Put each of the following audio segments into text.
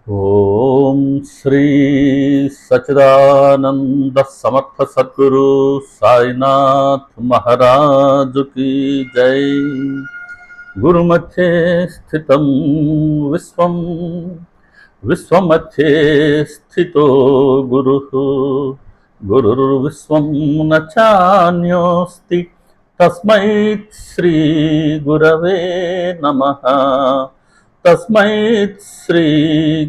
ओम श्री सच्चिदानंद समर्थ सद्गुरु साईनाथ महाराज की जय। गुरुमध्ये स्थितं विश्वं विश्वमध्ये स्थितो गुरुः गुरुर्विश्वं न चान्योस्ति तस्मै श्री गुरवे नमः। तस्मै श्री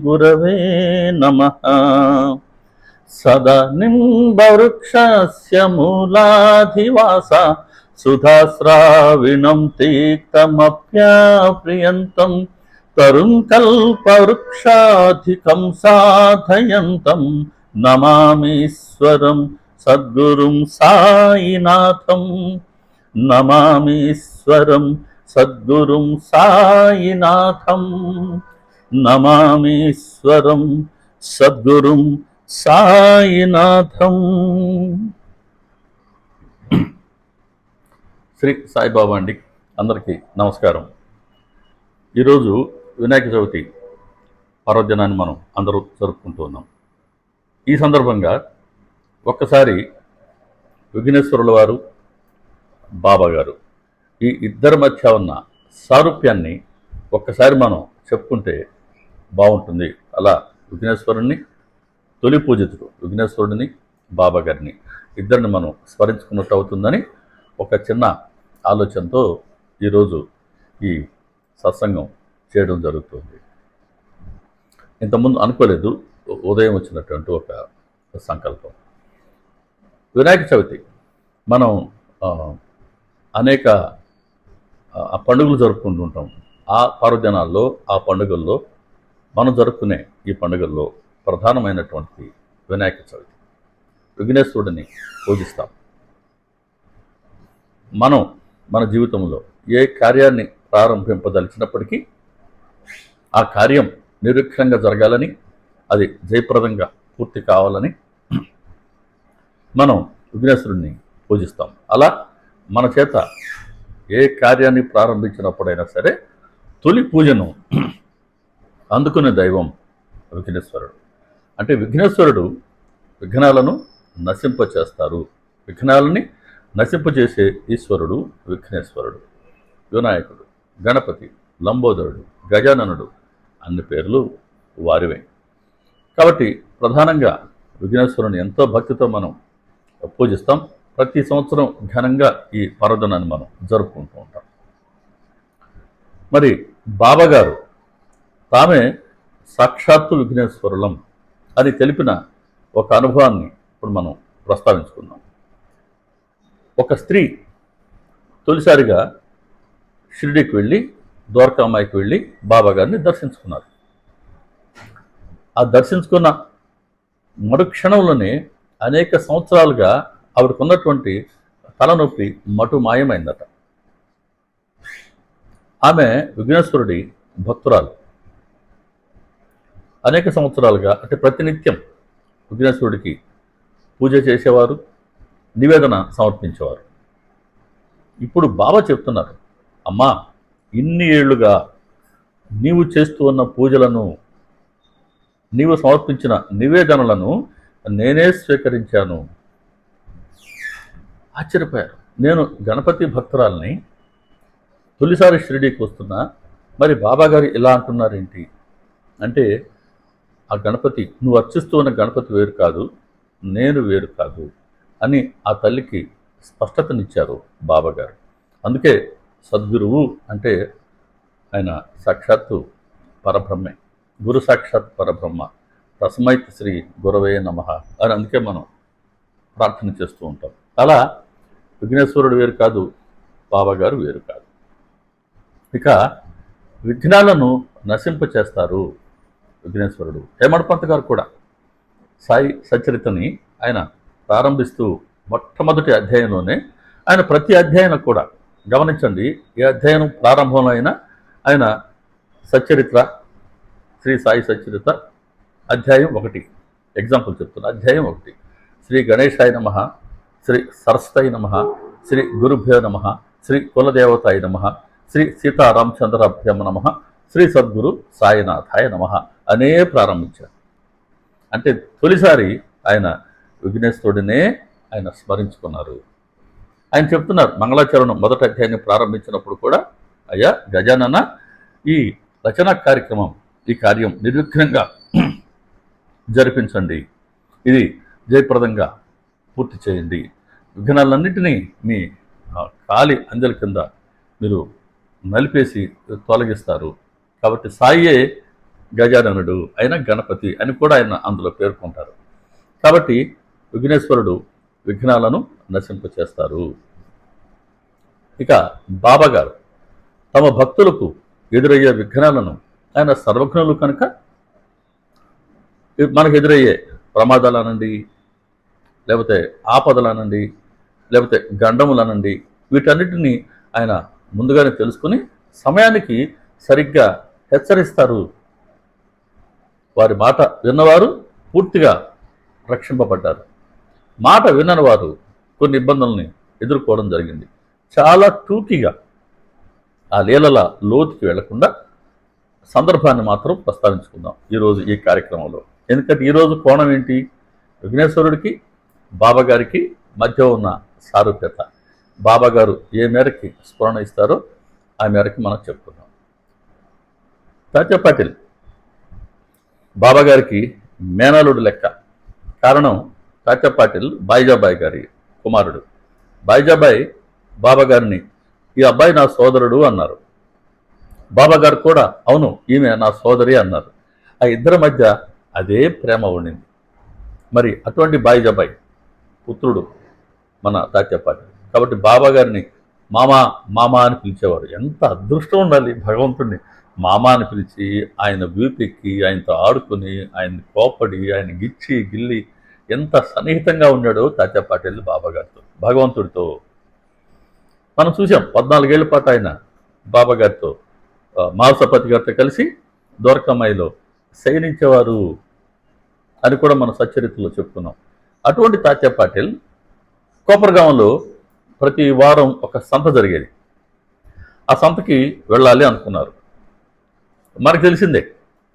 गुरवे नमः। सदा निम्बवृक्षस्य मूलाधिवासा सुधास्राविणं तीक्तमप्याप्रियन्तं तरुं कल्पवृक्षाधिकं साधयन्तं नमामीश्वरं सद्गुरुं साईनाथं। नमामीश्वरं सद्गुरुं साईनाथं। नमामीश्वरं सद्गुरुं సాయినాథం. శ్రీ సాయిబాబా అండి. అందరికీ నమస్కారం. ఈరోజు వినాయక చవితి పర్వదినాన్ని మనం అందరూ జరుపుకుంటూ ఉన్నాం. ఈ సందర్భంగా ఒక్కసారి విఘ్నేశ్వరుల వారు, బాబా గారు ఈ ఇద్దరి మధ్య ఉన్న సారూప్యాన్ని ఒక్కసారి మనం చెప్పుకుంటే బాగుంటుంది. అలా విఘ్నేశ్వరుణ్ణి, తొలి పూజితుడు విఘ్నేశ్వరుడిని, బాబా గారిని ఇద్దరిని మనం స్మరించుకున్నట్టు అవుతుందని ఒక చిన్న ఆలోచనతో ఈరోజు ఈ సత్సంగం చేయడం జరుగుతుంది. ఇంతకుముందు అనుకోలేదు, ఉదయం వచ్చినటువంటి ఒక సంకల్పం. వినాయక చవితి మనం అనేక పండుగలు జరుపుకుంటూ ఉంటాం. ఆ పర్వదినాల్లో, ఆ పండుగల్లో మనం జరుపుకునే ఈ పండుగల్లో ప్రధానమైనటువంటి వినాయక చవితి. విఘ్నేశ్వరుడిని పూజిస్తాం. మనం మన జీవితంలో ఏ కార్యాన్ని ప్రారంభింపదలిచినప్పటికీ ఆ కార్యం నిర్విఘ్నంగా జరగాలని, అది జయప్రదంగా పూర్తి కావాలని మనం విఘ్నేశ్వరుడిని పూజిస్తాం. అలా మన చేత ఏ కార్యాన్ని ప్రారంభించినప్పుడైనా సరే తొలి పూజను అందుకునే దైవం విఘ్నేశ్వరుడు. అంటే విఘ్నేశ్వరుడు విఘ్నాలను నశింపచేస్తారు. విఘ్నాలని నశింపచేసే ఈశ్వరుడు విఘ్నేశ్వరుడు. వినాయకుడు, గణపతి, లంబోదరుడు, గజాననుడు అన్ని పేర్లు వారివే. కాబట్టి ప్రధానంగా విఘ్నేశ్వరుని ఎంతో భక్తితో మనం పూజిస్తాం. ప్రతి సంవత్సరం ఘనంగా ఈ పర్వదినాన్ని మనం జరుపుకుంటూ ఉంటాం. మరి బాబాగారు తామే సాక్షాత్తు విఘ్నేశ్వరులం అని తెలిపిన ఒక అనుభవాన్ని ఇప్పుడు మనం ప్రస్తావించుకుందాం. ఒక స్త్రీ తొలిసారిగా షిరిడీకి వెళ్ళి, ద్వారకామాయికి వెళ్ళి బాబాగారిని దర్శించుకున్నారు. ఆ దర్శించుకున్న మరుక్షణంలోనే అనేక సంవత్సరాలుగా ఆవిడకున్నటువంటి తలనొప్పి మటుమాయమైందట. ఆమె విఘ్నేశ్వరుడి భక్తురాలు. అనేక సంవత్సరాలుగా, అంటే ప్రతినిత్యం విఘ్నేశ్వరుడికి పూజ చేసేవారు, నివేదన సమర్పించేవారు. ఇప్పుడు బాబా చెప్తున్నారు, అమ్మా, ఇన్ని ఏళ్లుగా నీవు చేస్తూ ఉన్న పూజలను, నీవు సమర్పించిన నివేదనలను నేనే స్వీకరించాను. ఆశ్చర్యపోయారు. నేను గణపతి భక్తురాల్ని, తొలిసారి షిరిడీకి వస్తున్నా, మరి బాబాగారు ఇలా అంటున్నారేంటి అంటే, ఆ గణపతి, నువ్వు అర్చిస్తూ ఉన్న గణపతి వేరు కాదు, నేను వేరు కాదు అని ఆ తల్లికి స్పష్టతనిచ్చారు బాబాగారు. అందుకే సద్గురువు అంటే ఆయన సాక్షాత్తు పరబ్రహ్మే, గురు సాక్షాత్ పరబ్రహ్మ. తస్మైత్ శ్రీ గురవే నమః అని అందుకే మనం ప్రార్థన చేస్తూ ఉంటాం. అలా విఘ్నేశ్వరుడు వేరు కాదు, బాబాగారు వేరు కాదు. ఇక విఘ్నాలను నశింపచేస్తారు విఘ్నేశ్వరుడు. హేమడ్ పంత్ గారు కూడా సాయి సచరితని ఆయన ప్రారంభిస్తూ మొట్టమొదటి అధ్యాయంలోనే ఆయన ప్రతి అధ్యాయం కూడా గమనించండి, ఏ అధ్యాయం ప్రారంభంలో అయినా ఆయన సచ్చరిత్ర, శ్రీ సాయి సచ్చరిత అధ్యాయం 1 ఎగ్జాంపుల్ చెప్తున్నా. అధ్యాయం 1 శ్రీ గణేశాయ నమః, శ్రీ సరస్వతై నమః, శ్రీ గురుభ్యో నమః, శ్రీ కులదేవతాయ నమః, శ్రీ సీతారామచంద్రాభ్యం నమః, శ్రీ సద్గురు సాయినాథాయ నమః అనే ప్రారంభించారు. అంటే తొలిసారి ఆయన విఘ్నేశ్వరుడినే ఆయన స్మరించుకున్నారు. ఆయన చెప్తున్నారు మంగళాచరణం మొదటి అధ్యాయాన్ని ప్రారంభించినప్పుడు కూడా, అయ్యా గజానన, ఈ రచనా కార్యక్రమం, ఈ కార్యం నిర్విఘ్నంగా జరిపించండి, ఇది జయప్రదంగా పూర్తి చేయండి, విఘ్నాలన్నింటినీ మీ కాలి అంజలి కింద మీరు నలిపేసి తొలగిస్తారు. కాబట్టి సాయే గజాననుడు అయిన గణపతి అని కూడా ఆయన అందులో పేర్కొంటారు. కాబట్టి విఘ్నేశ్వరుడు విఘ్నాలను నశింపచేస్తారు. ఇక బాబాగారు తమ భక్తులకు ఎదురయ్యే విఘ్నాలను, ఆయన సర్వజ్ఞులు కనుక మనకు ఎదురయ్యే ప్రమాదాలనండి, లేకపోతే ఆపదలనండి, లేకపోతే గండములనండి, వీటన్నిటినీ ఆయన ముందుగానే తెలుసుకుని సమయానికి సరిగ్గా హెచ్చరిస్తారు. వారి మాట విన్నవారు పూర్తిగా రక్షింపబడ్డారు. మాట వినని వారు కొన్ని ఇబ్బందుల్ని ఎదుర్కోవడం జరిగింది. చాలా టూకీగా ఆ లీలల లోతుకి వెళ్లకుండా సందర్భాన్ని మాత్రం ప్రస్తావించుకుందాం ఈరోజు ఈ కార్యక్రమంలో. ఎందుకంటే ఈరోజు కోణం ఏంటి? విఘ్నేశ్వరుడికి బాబాగారికి మధ్య ఉన్న సారూప్యత. బాబాగారు ఏ మేరకి స్ఫురణ ఇస్తారో ఆ మేరకి మనం చెప్పుకుందాం. తాత్యా పాటిల్ బాబాగారికి మేనలుడు లెక్క. కారణం, తాత్యా పాటిల్ బాయిజాబాయి గారి కుమారుడు. బాయిజాబాయి బాబాగారిని ఈ అబ్బాయి నా సోదరుడు అన్నారు. బాబాగారు కూడా అవును ఈమె నా సోదరి అన్నారు. ఆ ఇద్దరి మధ్య అదే ప్రేమ ఉండింది. మరి అటువంటి బాయిజాబాయి పుత్రుడు మన తాత్యా పాటిల్. కాబట్టి బాబాగారిని మామా మామా అని పిలిచేవారు. ఎంత అదృష్టం ఉండాలి భగవంతుడిని మామా అని పిలిచి, ఆయన వీపెక్కి ఆయనతో ఆడుకుని, ఆయన కోపడి, ఆయన గిచ్చి గిల్లి ఎంత సన్నిహితంగా ఉన్నాడో తాత్యా పాటిల్ బాబాగారితో, భగవంతుడితో. మనం చూసాం 14 ఏళ్ల పాటు ఆయన బాబాగారితో, మాంసపతి గారితో కలిసి ద్వారకామాయిలో శయనించేవారు అని కూడా మనం సచ్చరిత్రలో చెప్పుకున్నాం. అటువంటి తాత్యా పాటిల్ కోపరగాంలో ప్రతి వారం ఒక సంత జరిగేది. ఆ సంతకి వెళ్ళాలి అనుకున్నారు. మనకు తెలిసిందే,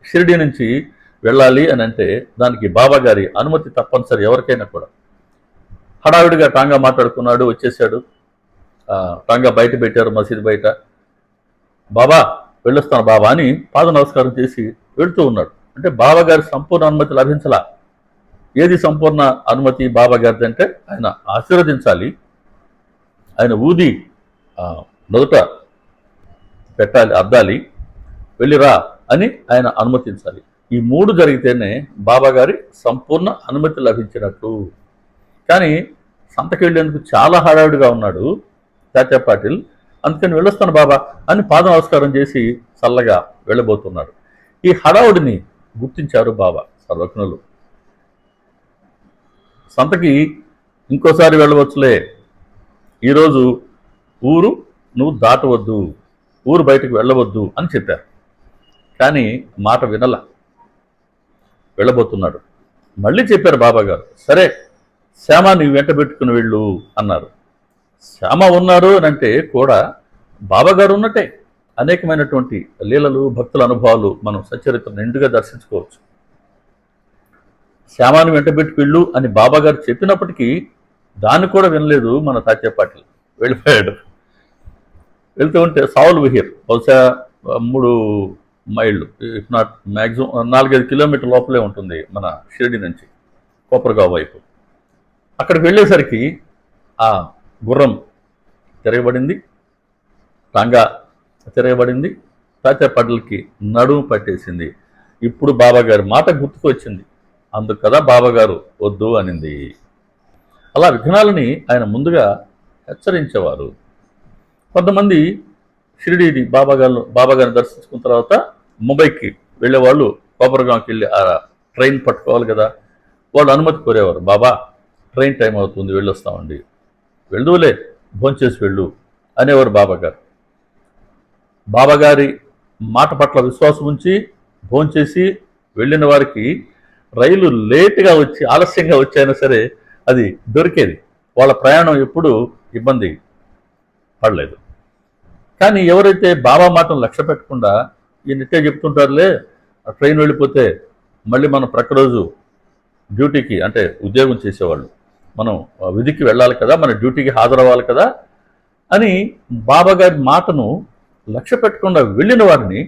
షిరిడి నుంచి వెళ్ళాలి అని అంటే దానికి బాబాగారి అనుమతి తప్పనిసరి ఎవరికైనా కూడా. హడావిడిగా టాంగా మాట్లాడుకున్నాడు, వచ్చేసాడు. టాంగా బయట పెట్టారు, మసీదు బయట. బాబా వెళ్ళొస్తాను బాబా అని పాద నమస్కారం చేసి వెళుతూ ఉన్నాడు. అంటే బాబాగారి సంపూర్ణ అనుమతి లభించలా. ఏది సంపూర్ణ అనుమతి బాబాగారిది అంటే ఆయన ఆశీర్వదించాలి, ఆయన ఊది మొదట పెట్టాలి, అద్దాలి, వెళ్ళిరా అని ఆయన అనుమతించాలి. ఈ 3 జరిగితేనే బాబాగారి సంపూర్ణ అనుమతి లభించినట్టు. కానీ సంతకి వెళ్ళేందుకు చాలా హడావిడిగా ఉన్నాడు తాత్యా పాటిల్. అందుకని వెళ్ళొస్తాను బాబా అని పాద నమస్కారం చేసి చల్లగా వెళ్ళబోతున్నాడు. ఈ హడావుడిని గుర్తించారు బాబా సర్వజ్ఞులు. సంతకి ఇంకోసారి వెళ్ళవచ్చులే, ఈరోజు ఊరు నువ్వు దాటవద్దు, ఊరు బయటకు వెళ్ళవద్దు అని చెప్పారు. కానీ మాట వినల, వెళ్ళబోతున్నాడు. మళ్ళీ చెప్పారు బాబాగారు, సరే శ్యామ నీ వెంట పెట్టుకుని వెళ్ళు అన్నారు. శ్యామ ఉన్నారు అని అంటే కూడా బాబాగారు ఉన్నట్టే అనేకమైనటువంటి లీలలు, భక్తుల అనుభవాలు మనం సచ్చరిత్ర నిండుగా దర్శించుకోవచ్చు. శ్యామాని వెంట పెట్టుకెళ్ళు అని బాబాగారు చెప్పినప్పటికీ దాన్ని కూడా వినలేదు మన తాత్యా పాటిల్, వెళ్ళిపోయాడు. వెళ్తూ ఉంటే సావుల్ విహిర్ బహుశా 3 మైళ్ళు, ఇఫ్ నాట్ మ్యాక్సిమం 4-5 కిలోమీటర్ లోపలే ఉంటుంది మన షిరిడి నుంచి కోపరగావ్ వైపు. అక్కడికి వెళ్ళేసరికి ఆ గుర్రం తిరగబడింది, టాంగా తిరగబడింది, తాత్యా పాటిల్కి నడుము పట్టేసింది. ఇప్పుడు బాబాగారి మాట గుర్తుకు వచ్చింది, అందుకు కదా బాబాగారు వద్దు అనింది. అలా విఘ్నాలని ఆయన ముందుగా హెచ్చరించేవారు. కొంతమంది షిరిడీని బాబాగారిని దర్శించుకున్న తర్వాత ముంబైకి వెళ్ళేవాళ్ళు కోపరగాంకి వెళ్ళి ఆ ట్రైన్ పట్టుకోవాలి కదా, వాళ్ళు అనుమతి కోరేవారు. బాబా ట్రైన్ టైం అవుతుంది, వెళ్ళొస్తామండి. వెళ్దువులే, భోంచేసి వెళ్ళు అనేవారు బాబాగారు. బాబాగారి మాట పట్ల విశ్వాసం ఉంచి భోంచేసి వెళ్ళిన వారికి రైలు లేటుగా వచ్చి ఆలస్యంగా వచ్చైనా సరే అది దొరికేది. వాళ్ళ ప్రయాణం ఎప్పుడూ ఇబ్బంది పడలేదు. కానీ ఎవరైతే బాబా మాటను లక్ష్య పెట్టకుండా ఈ నిత్య చెప్తుంటారులే, ట్రైన్ వెళ్ళిపోతే మళ్ళీ మనం ప్రక్కరోజు డ్యూటీకి అంటే ఉద్యోగం చేసేవాళ్ళు మనం విధికి వెళ్ళాలి కదా, మన డ్యూటీకి హాజరవ్వాలి కదా అని బాబాగారి మాటను లక్ష్య పెట్టకుండా వెళ్ళిన వారిని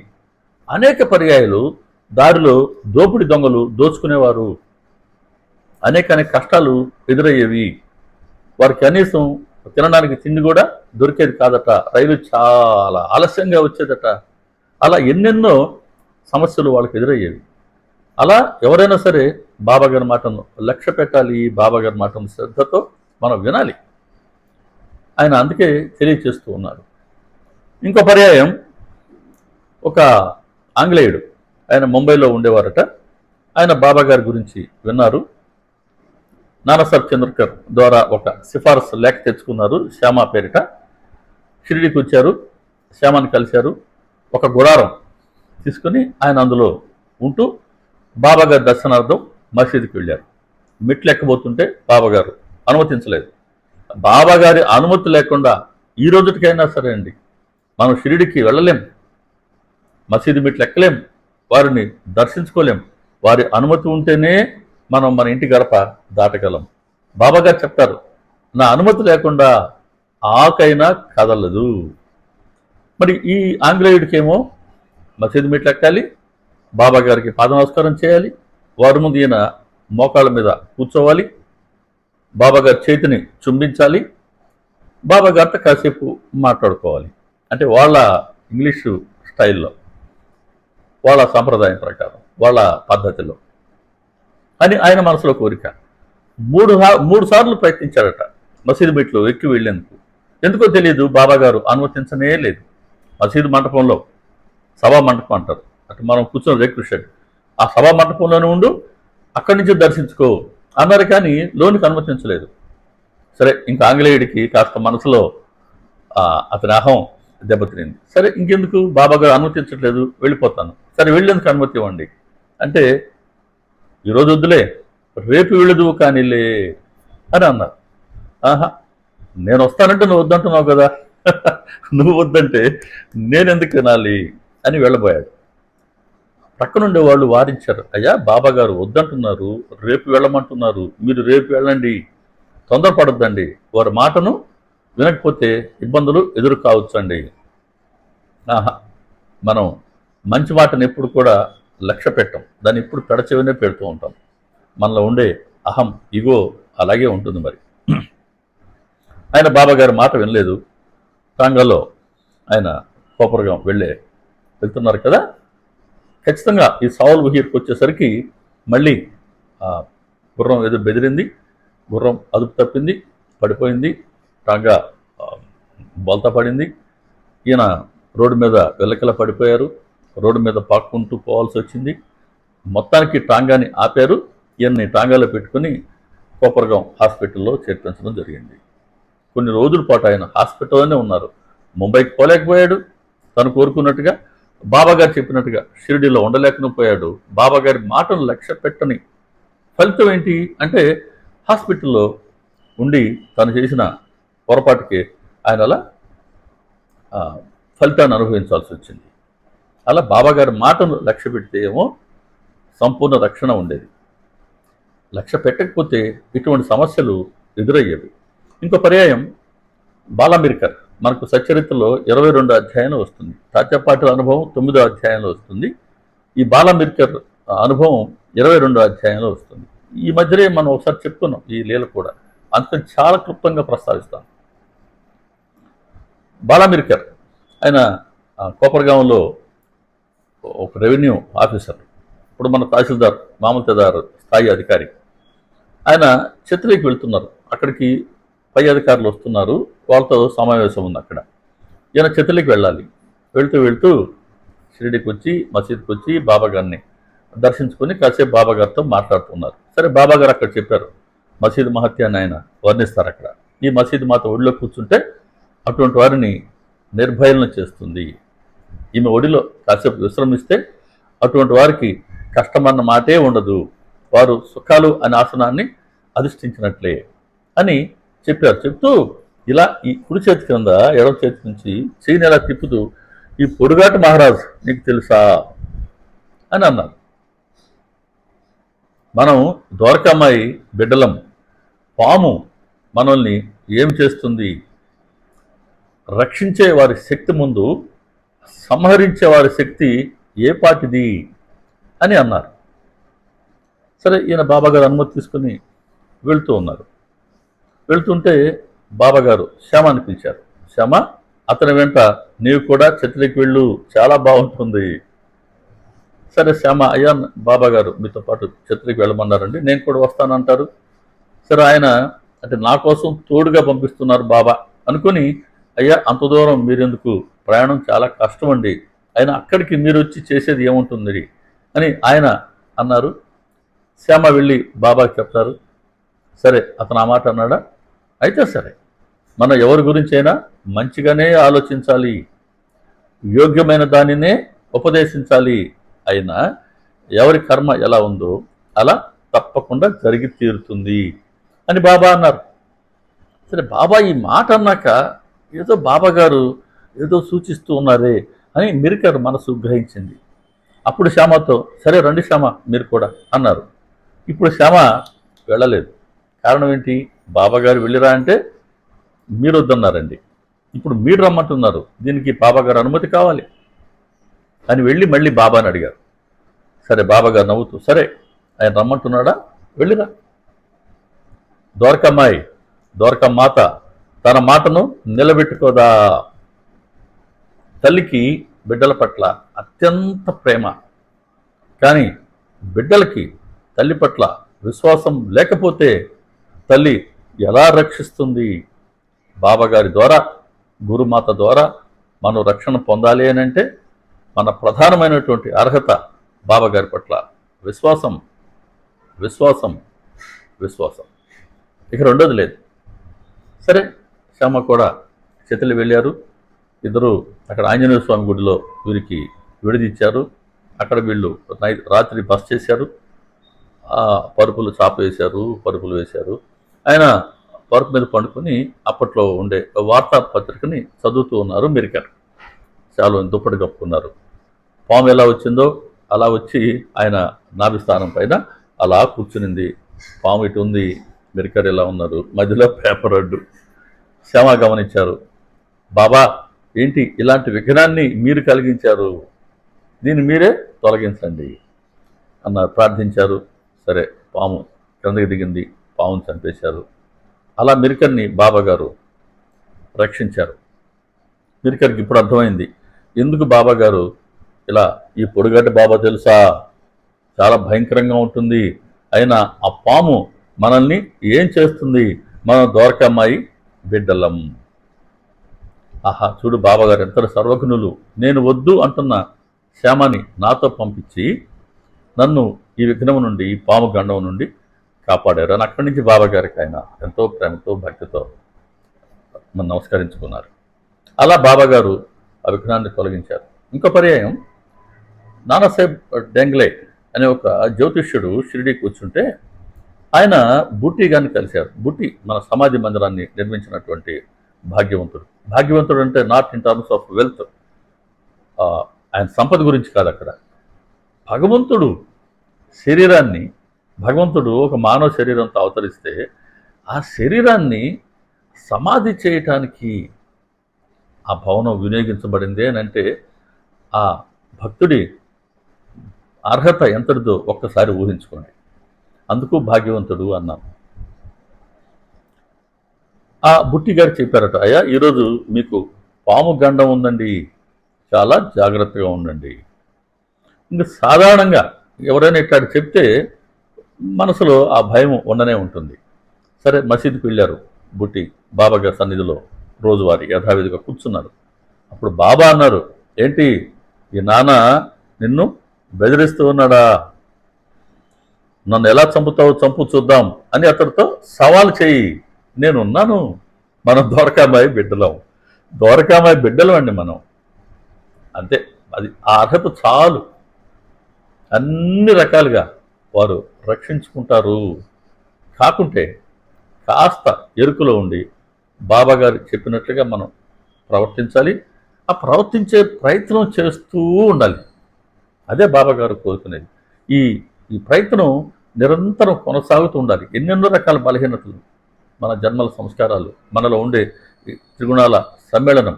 అనేక పర్యాయాలు దారిలో దోపిడి దొంగలు దోచుకునేవారు. అనేక కష్టాలు ఎదురయ్యేవి. వారికి కనీసం తినడానికి తిండి కూడా దొరికేది కాదట. రైలు చాలా ఆలస్యంగా వచ్చేదట. అలా ఎన్నెన్నో సమస్యలు వాళ్ళకి ఎదురయ్యేవి. అలా ఎవరైనా సరే బాబాగారి మాటను లక్ష్య పెట్టాలి, బాబాగారి మాటను శ్రద్ధతో మనం వినాలి. ఆయన అందుకే తెలియచేస్తూ ఉన్నారు. ఇంకో పర్యాయం ఒక ఆంగ్లేయుడు, ఆయన ముంబైలో ఉండేవారట. ఆయన బాబాగారి గురించి విన్నారు. నానాసాహెబ్ చంద్రకర్ ద్వారా ఒక సిఫారసు లేఖ తెచ్చుకున్నారు. శ్యామ పేరిట షిరిడీకి వచ్చారు. శ్యామాని కలిశారు. ఒక గుడారం తీసుకుని ఆయన అందులో ఉంటూ బాబాగారి దర్శనార్థం మసీదుకి వెళ్ళారు. మెట్లు ఎక్కబోతుంటే బాబాగారు అనుమతించలేదు. బాబాగారి అనుమతి లేకుండా ఈ రోజుకైనా సరే అండి మనం షిరిడీకి వెళ్ళలేం, మసీదు మెట్లు ఎక్కలేం, వారిని దర్శించుకోలేం. వారి అనుమతి ఉంటేనే మనం మన ఇంటి గడప దాటగలం. బాబాగారు చెప్తారు, నా అనుమతి లేకుండా ఆకైనా కదలదు. మరి ఈ ఆంగ్లేయుడికేమో మసీదు మెట్లు ఎక్కాలి, బాబాగారికి పాద నమస్కారం చేయాలి, వారి ముందు ఈయన మోకాళ్ళ మీద కూర్చోవాలి, బాబాగారి చేతిని చుంబించాలి, బాబాగారితో కాసేపు మాట్లాడుకోవాలి. అంటే వాళ్ళ ఇంగ్లీషు స్టైల్లో, వాళ్ళ సాంప్రదాయం ప్రకారం, వాళ్ళ పద్ధతిలో అని ఆయన మనసులో కోరిక. మూడు సార్లు ప్రయత్నించాడట మసీదు మెట్లు ఎక్కి వెళ్ళేందుకు. ఎందుకో తెలియదు, బాబాగారు అనుమతించనే లేదు. మసీదు మంటపంలో, సభా మంటపం అంటారు, అటు మనం కూర్చొని రేకృష్ణుడు, ఆ సభా మంటపంలోనే ఉండు, అక్కడి నుంచి దర్శించుకో అన్నారు. కానీ లోనికి అనుమతించలేదు. సరే, ఇంకా ఆంగ్లేయుడికి కాస్త మనసులో అతని అహం దెబ్బతినింది. సరే, ఇంకెందుకు, బాబాగారు అనుమతించట్లేదు, వెళ్ళిపోతాను. సరే, వెళ్ళేందుకు అనుమతి ఇవ్వండి అంటే, ఈరోజు వద్దులే, రేపు వెళ్ళదు కానీలే అని అన్నారు. ఆహా, నేను వస్తానంటే నువ్వు వద్దంటున్నావు కదా, నువ్వు వద్దంటే నేనెందుకు వినాలి అని వెళ్ళబోయాడు. ప్రక్కనుండే వాళ్ళు వారించారు, అయ్యా బాబాగారు వద్దంటున్నారు, రేపు వెళ్ళమంటున్నారు, మీరు రేపు వెళ్ళండి, తొందరపడొద్దండి, వారి మాటను వినకపోతే ఇబ్బందులు ఎదురు కావచ్చండి. ఆహా, మనం మంచి మాటను ఎప్పుడు కూడా లక్ష్య పెట్టం, దాన్ని ఎప్పుడు పెడచెవినే పెడుతూ ఉంటాం. మనలో ఉండే అహం, ఇగో అలాగే ఉంటుంది. మరి ఆయన బాబాగారి మాట వినలేదు. టాంగాలో ఆయన కోపరగాం వెళ్తున్నారు కదా, ఖచ్చితంగా ఈ సావుల్ బహీర్కి వచ్చేసరికి మళ్ళీ గుర్రం ఏదో బెదిరింది, గుర్రం అదుపు తప్పింది, పడిపోయింది, టాంగా బోల్తా పడింది. ఈయన రోడ్డు మీద వెల్లకిలా పడిపోయారు. రోడ్డు మీద పాక్కుంటూ పోవాల్సి వచ్చింది. మొత్తానికి టాంగాని ఆపారు. ఈయన్ని టాంగాలో పెట్టుకుని కోపరగాం హాస్పిటల్లో చేర్పించడం జరిగింది. కొన్ని రోజుల పాటు ఆయన హాస్పిటల్లోనే ఉన్నారు. ముంబైకి పోలేకపోయాడు, తను కోరుకున్నట్టుగా, బాబాగారు చెప్పినట్టుగా షిరిడీలో ఉండలేకపోయాడు. బాబాగారి మాటను లక్ష్య పెట్టని ఫలితం ఏంటి అంటే, హాస్పిటల్లో ఉండి తను చేసిన పొరపాటుకి ఆయన అలా ఫలితాన్ని అనుభవించాల్సి వచ్చింది. అలా బాబాగారి మాటను లక్ష్య పెడితే ఏమో సంపూర్ణ రక్షణ ఉండేది. లక్ష్య పెట్టకపోతే ఇటువంటి సమస్యలు ఎదురయ్యేవి. ఇంకో పర్యాయం బాలాంబేద్కర్ మనకు సచ్చరిత్రలో 22 అధ్యాయంలో వస్తుంది. తాత్యపాటి అనుభవం 9వ అధ్యాయంలో వస్తుంది. ఈ బాలాంబేద్కర్ అనుభవం 22 అధ్యాయంలో వస్తుంది. ఈ మధ్యనే మనం ఒకసారి చెప్పుకున్నాం ఈ లీల కూడా, అందుకని చాలా క్లుప్తంగా ప్రస్తావిస్తాం. బాలాంబేద్కర్ ఆయన కోపరగాంలో ఒక రెవెన్యూ ఆఫీసర్, ఇప్పుడు మన తహసీల్దార్, మామూలుదారు స్థాయి అధికారి. ఆయన ఛత్రికి వెళ్తున్నారు. అక్కడికి పై అధికారులు వస్తున్నారు, వాళ్ళతో సమావేశం ఉంది అక్కడ. ఈయన ఛత్రికి వెళ్ళాలి. వెళ్తూ షిరిడీకి వచ్చి, మసీద్కి వచ్చి బాబాగారిని దర్శించుకొని కాసేపు బాబాగారితో మాట్లాడుతున్నారు. సరే, బాబాగారు అక్కడ చెప్పారు, మసీదు మహత్యాన్ని ఆయన వర్ణిస్తారు అక్కడ. ఈ మసీదు మాత ఒడిలో కూర్చుంటే అటువంటి వారిని నిర్భయలను చేస్తుంది. ఈమె ఒడిలో కాసేపు విశ్రమిస్తే అటువంటి వారికి కష్టమన్న మాటే ఉండదు, వారు సుఖాలు అనే ఆసనాన్ని అధిష్ఠించినట్లే అని చెప్పారు. చెప్తూ ఇలా ఈ కుడి చేతి కింద ఎడవ చేతి నుంచి చెయ్యిని ఎలా తిప్పుతూ, ఈ పొడుగాటి మహారాజ్ నీకు తెలుసా అని అన్నారు. మనం ద్వారకామాయి బిడ్డలం. పాము మనల్ని ఏం చేస్తుంది? రక్షించే వారి శక్తి ముందు సంహరించే వారి శక్తి ఏ పాటిది అని అన్నారు. సరే, ఈయన బాబాగారు అనుమతి తీసుకుని వెళ్తూ ఉన్నారు. వెళ్తుంటే బాబాగారు శ్యామాని పిలిచారు. శ్యామ, అతని వెంట నీవు కూడా ఛత్రికి వెళ్ళు, చాలా బాగుంటుంది. సరే శ్యామ, అయ్యా బాబాగారు మీతో పాటు ఛత్రికి వెళ్ళమన్నారండి, నేను కూడా వస్తానంటారు. సరే, ఆయన అంటే నా కోసం తోడుగా పంపిస్తున్నారు బాబా అనుకుని, అయ్యా అంత దూరం మీరెందుకు, ప్రయాణం చాలా కష్టం అండి, అయినా అక్కడికి మీరు వచ్చి చేసేది ఏముంటుంది అని ఆయన అన్నారు. శ్యామ వెళ్ళి బాబాకి చెప్తారు. సరే, అతను ఆ మాట అన్నాడా? అయితే సరే, మనం ఎవరి గురించి అయినా మంచిగానే ఆలోచించాలి, యోగ్యమైన దానినే ఉపదేశించాలి. అయినా ఎవరి కర్మ ఎలా ఉందో అలా తప్పకుండా జరిగి తీరుతుంది అని బాబా అన్నారు. సరే, బాబా ఈ మాట అన్నాక ఏదో బాబాగారు ఏదో సూచిస్తూ ఉన్నారే అని మిరికర్ మనసు గ్రహించింది. అప్పుడు శ్యామతో, సరే రండి శ్యామ మీరు కూడా అన్నారు. ఇప్పుడు శ్యామ వెళ్ళలేదు. కారణం ఏంటి? బాబాగారు వెళ్ళిరా అంటే మీరు వద్దన్నారండి, ఇప్పుడు మీరు రమ్మంటున్నారు, దీనికి బాబాగారు అనుమతి కావాలి అని వెళ్ళి మళ్ళీ బాబాని అడిగారు. సరే, బాబాగారు నవ్వుతూ, సరే ఆయన రమ్మంటున్నాడా, వెళ్ళిరా. ద్వారకమ్మాయి, ద్వారకమ్మాత తన మాటను నిలబెట్టుకోదా. తల్లికి బిడ్డల పట్ల అత్యంత ప్రేమ, కానీ బిడ్డలకి తల్లి పట్ల విశ్వాసం లేకపోతే తల్లి ఎలా రక్షిస్తుంది? బాబాగారి ద్వారా, గురుమాత ద్వారా మనం రక్షణ పొందాలి అని అంటే మన ప్రధానమైనటువంటి అర్హత బాబాగారి పట్ల విశ్వాసం, విశ్వాసం, విశ్వాసం. ఇక రెండోది లేదు. సరే, శ్యామ కూడా ఛత్రి వెళ్ళారు. ఇద్దరు అక్కడ ఆంజనేయ స్వామి గుడిలో వీరికి విడిదిచ్చారు. అక్కడ వీళ్ళు రాత్రి బస చేశారు. పరుపులు చాప వేశారు, పరుపులు వేశారు. ఆయన పరుపు మీద పండుకొని అప్పట్లో ఉండే వార్తాపత్రికని చదువుతూ ఉన్నారు. మిరికర్ చాలా దుప్పటి కప్పుకున్నారు. పాము ఎలా వచ్చిందో అలా వచ్చి ఆయన నాభిస్థానం పైన అలా కూర్చునింది. పాము ఇటు ఉంది, మిరికర్ ఎలా ఉన్నారు, మధ్యలో పేపర్ అడ్డు. శ్యామ గమనించారు. బాబా, ఏంటి ఇలాంటి విఘ్నాన్ని మీరు కలిగించారు, దీన్ని మీరే తొలగించండి అన్నారు, ప్రార్థించారు. సరే, పాము క్రిందకి దిగింది, పాముని చంపేశారు. అలా మిరికర్ని బాబాగారు రక్షించారు. మిరికర్కి ఇప్పుడు అర్థమైంది ఎందుకు బాబాగారు ఇలా, ఈ పొడుగడ్డ బాబా తెలుసా, చాలా భయంకరంగా ఉంటుంది, అయినా ఆ పాము మనల్ని ఏం చేస్తుంది, మనం ద్వారకమ్మాయి బిడ్డలం. ఆహా, చూడు బాబాగారు ఎంత సర్వజ్ఞులు, నేను వద్దు అంటున్న శ్యామని నాతో పంపించి నన్ను ఈ విఘ్నం నుండి, ఈ పాము గండం నుండి కాపాడారు అని అక్కడి నుంచి బాబాగారికి ఆయన ఎంతో ప్రేమతో భక్తితో మనం నమస్కరించుకున్నారు. అలా బాబాగారు ఆ విఘ్నాన్ని తొలగించారు. ఇంకో పర్యాయం నానాసాహెబ్ డెంగ్లే అనే ఒక జ్యోతిష్యుడు షిరిడీ కూర్చుంటే ఆయన బుట్టి గారిని కలిశారు. బుట్టి మన సమాధి మందిరాన్ని నిర్మించినటువంటి భాగ్యవంతుడు. భాగ్యవంతుడు అంటే not in terms of wealth, ఆయన సంపద గురించి కాదు. అక్కడ భగవంతుడు శరీరాన్ని, భగవంతుడు ఒక మానవ శరీరంతో అవతరిస్తే ఆ శరీరాన్ని సమాధి చేయటానికి ఆ భవనం వినియోగించబడింది అని అంటే ఆ భక్తుడి అర్హత ఎంతటిదో ఒక్కసారి ఊహించుకోండి. అందుకు భాగ్యవంతుడు అన్నాం. ఆ బుట్టి గారు చెప్పారట, అయ్యా ఈరోజు మీకు పాము గండం ఉందండి, చాలా జాగ్రత్తగా ఉండండి. ఇంకా సాధారణంగా ఎవరైనా ఇట్లా చెప్తే మనసులో ఆ భయం ఉండనే ఉంటుంది. సరే, మసీదుకి వెళ్ళారు. బుట్టి బాబాగారి సన్నిధిలో రోజువారీ యథావిధిగా కూర్చున్నారు. అప్పుడు బాబా అన్నారు, ఏంటి ఈ నాన్న నిన్ను బెదిరిస్తూ ఉన్నాడా, నన్ను ఎలా చంపుతావో చంపు చూద్దాం అని అతడితో సవాల్ చేయి, నేనున్నాను, మనం ద్వారకామాయి బిడ్డలం, ద్వారకామాయి బిడ్డలం అండి మనం, అంతే. అది ఆ అర్హత చాలు. అన్ని రకాలుగా వారు రక్షించుకుంటారు. కాకుంటే కాస్త ఎరుకలో ఉండి బాబాగారు చెప్పినట్లుగా మనం ప్రవర్తించాలి. ఆ ప్రవర్తించే ప్రయత్నం చేస్తూ ఉండాలి. అదే బాబా గారు కోరుకునేది. ఈ ఈ ప్రయత్నం నిరంతరం కొనసాగుతూ ఉండాలి. ఎన్నెన్నో రకాల బలహీనతలు, మన జన్మల సంస్కారాలు, మనలో ఉండే ఈ త్రిగుణాల సమ్మేళనం,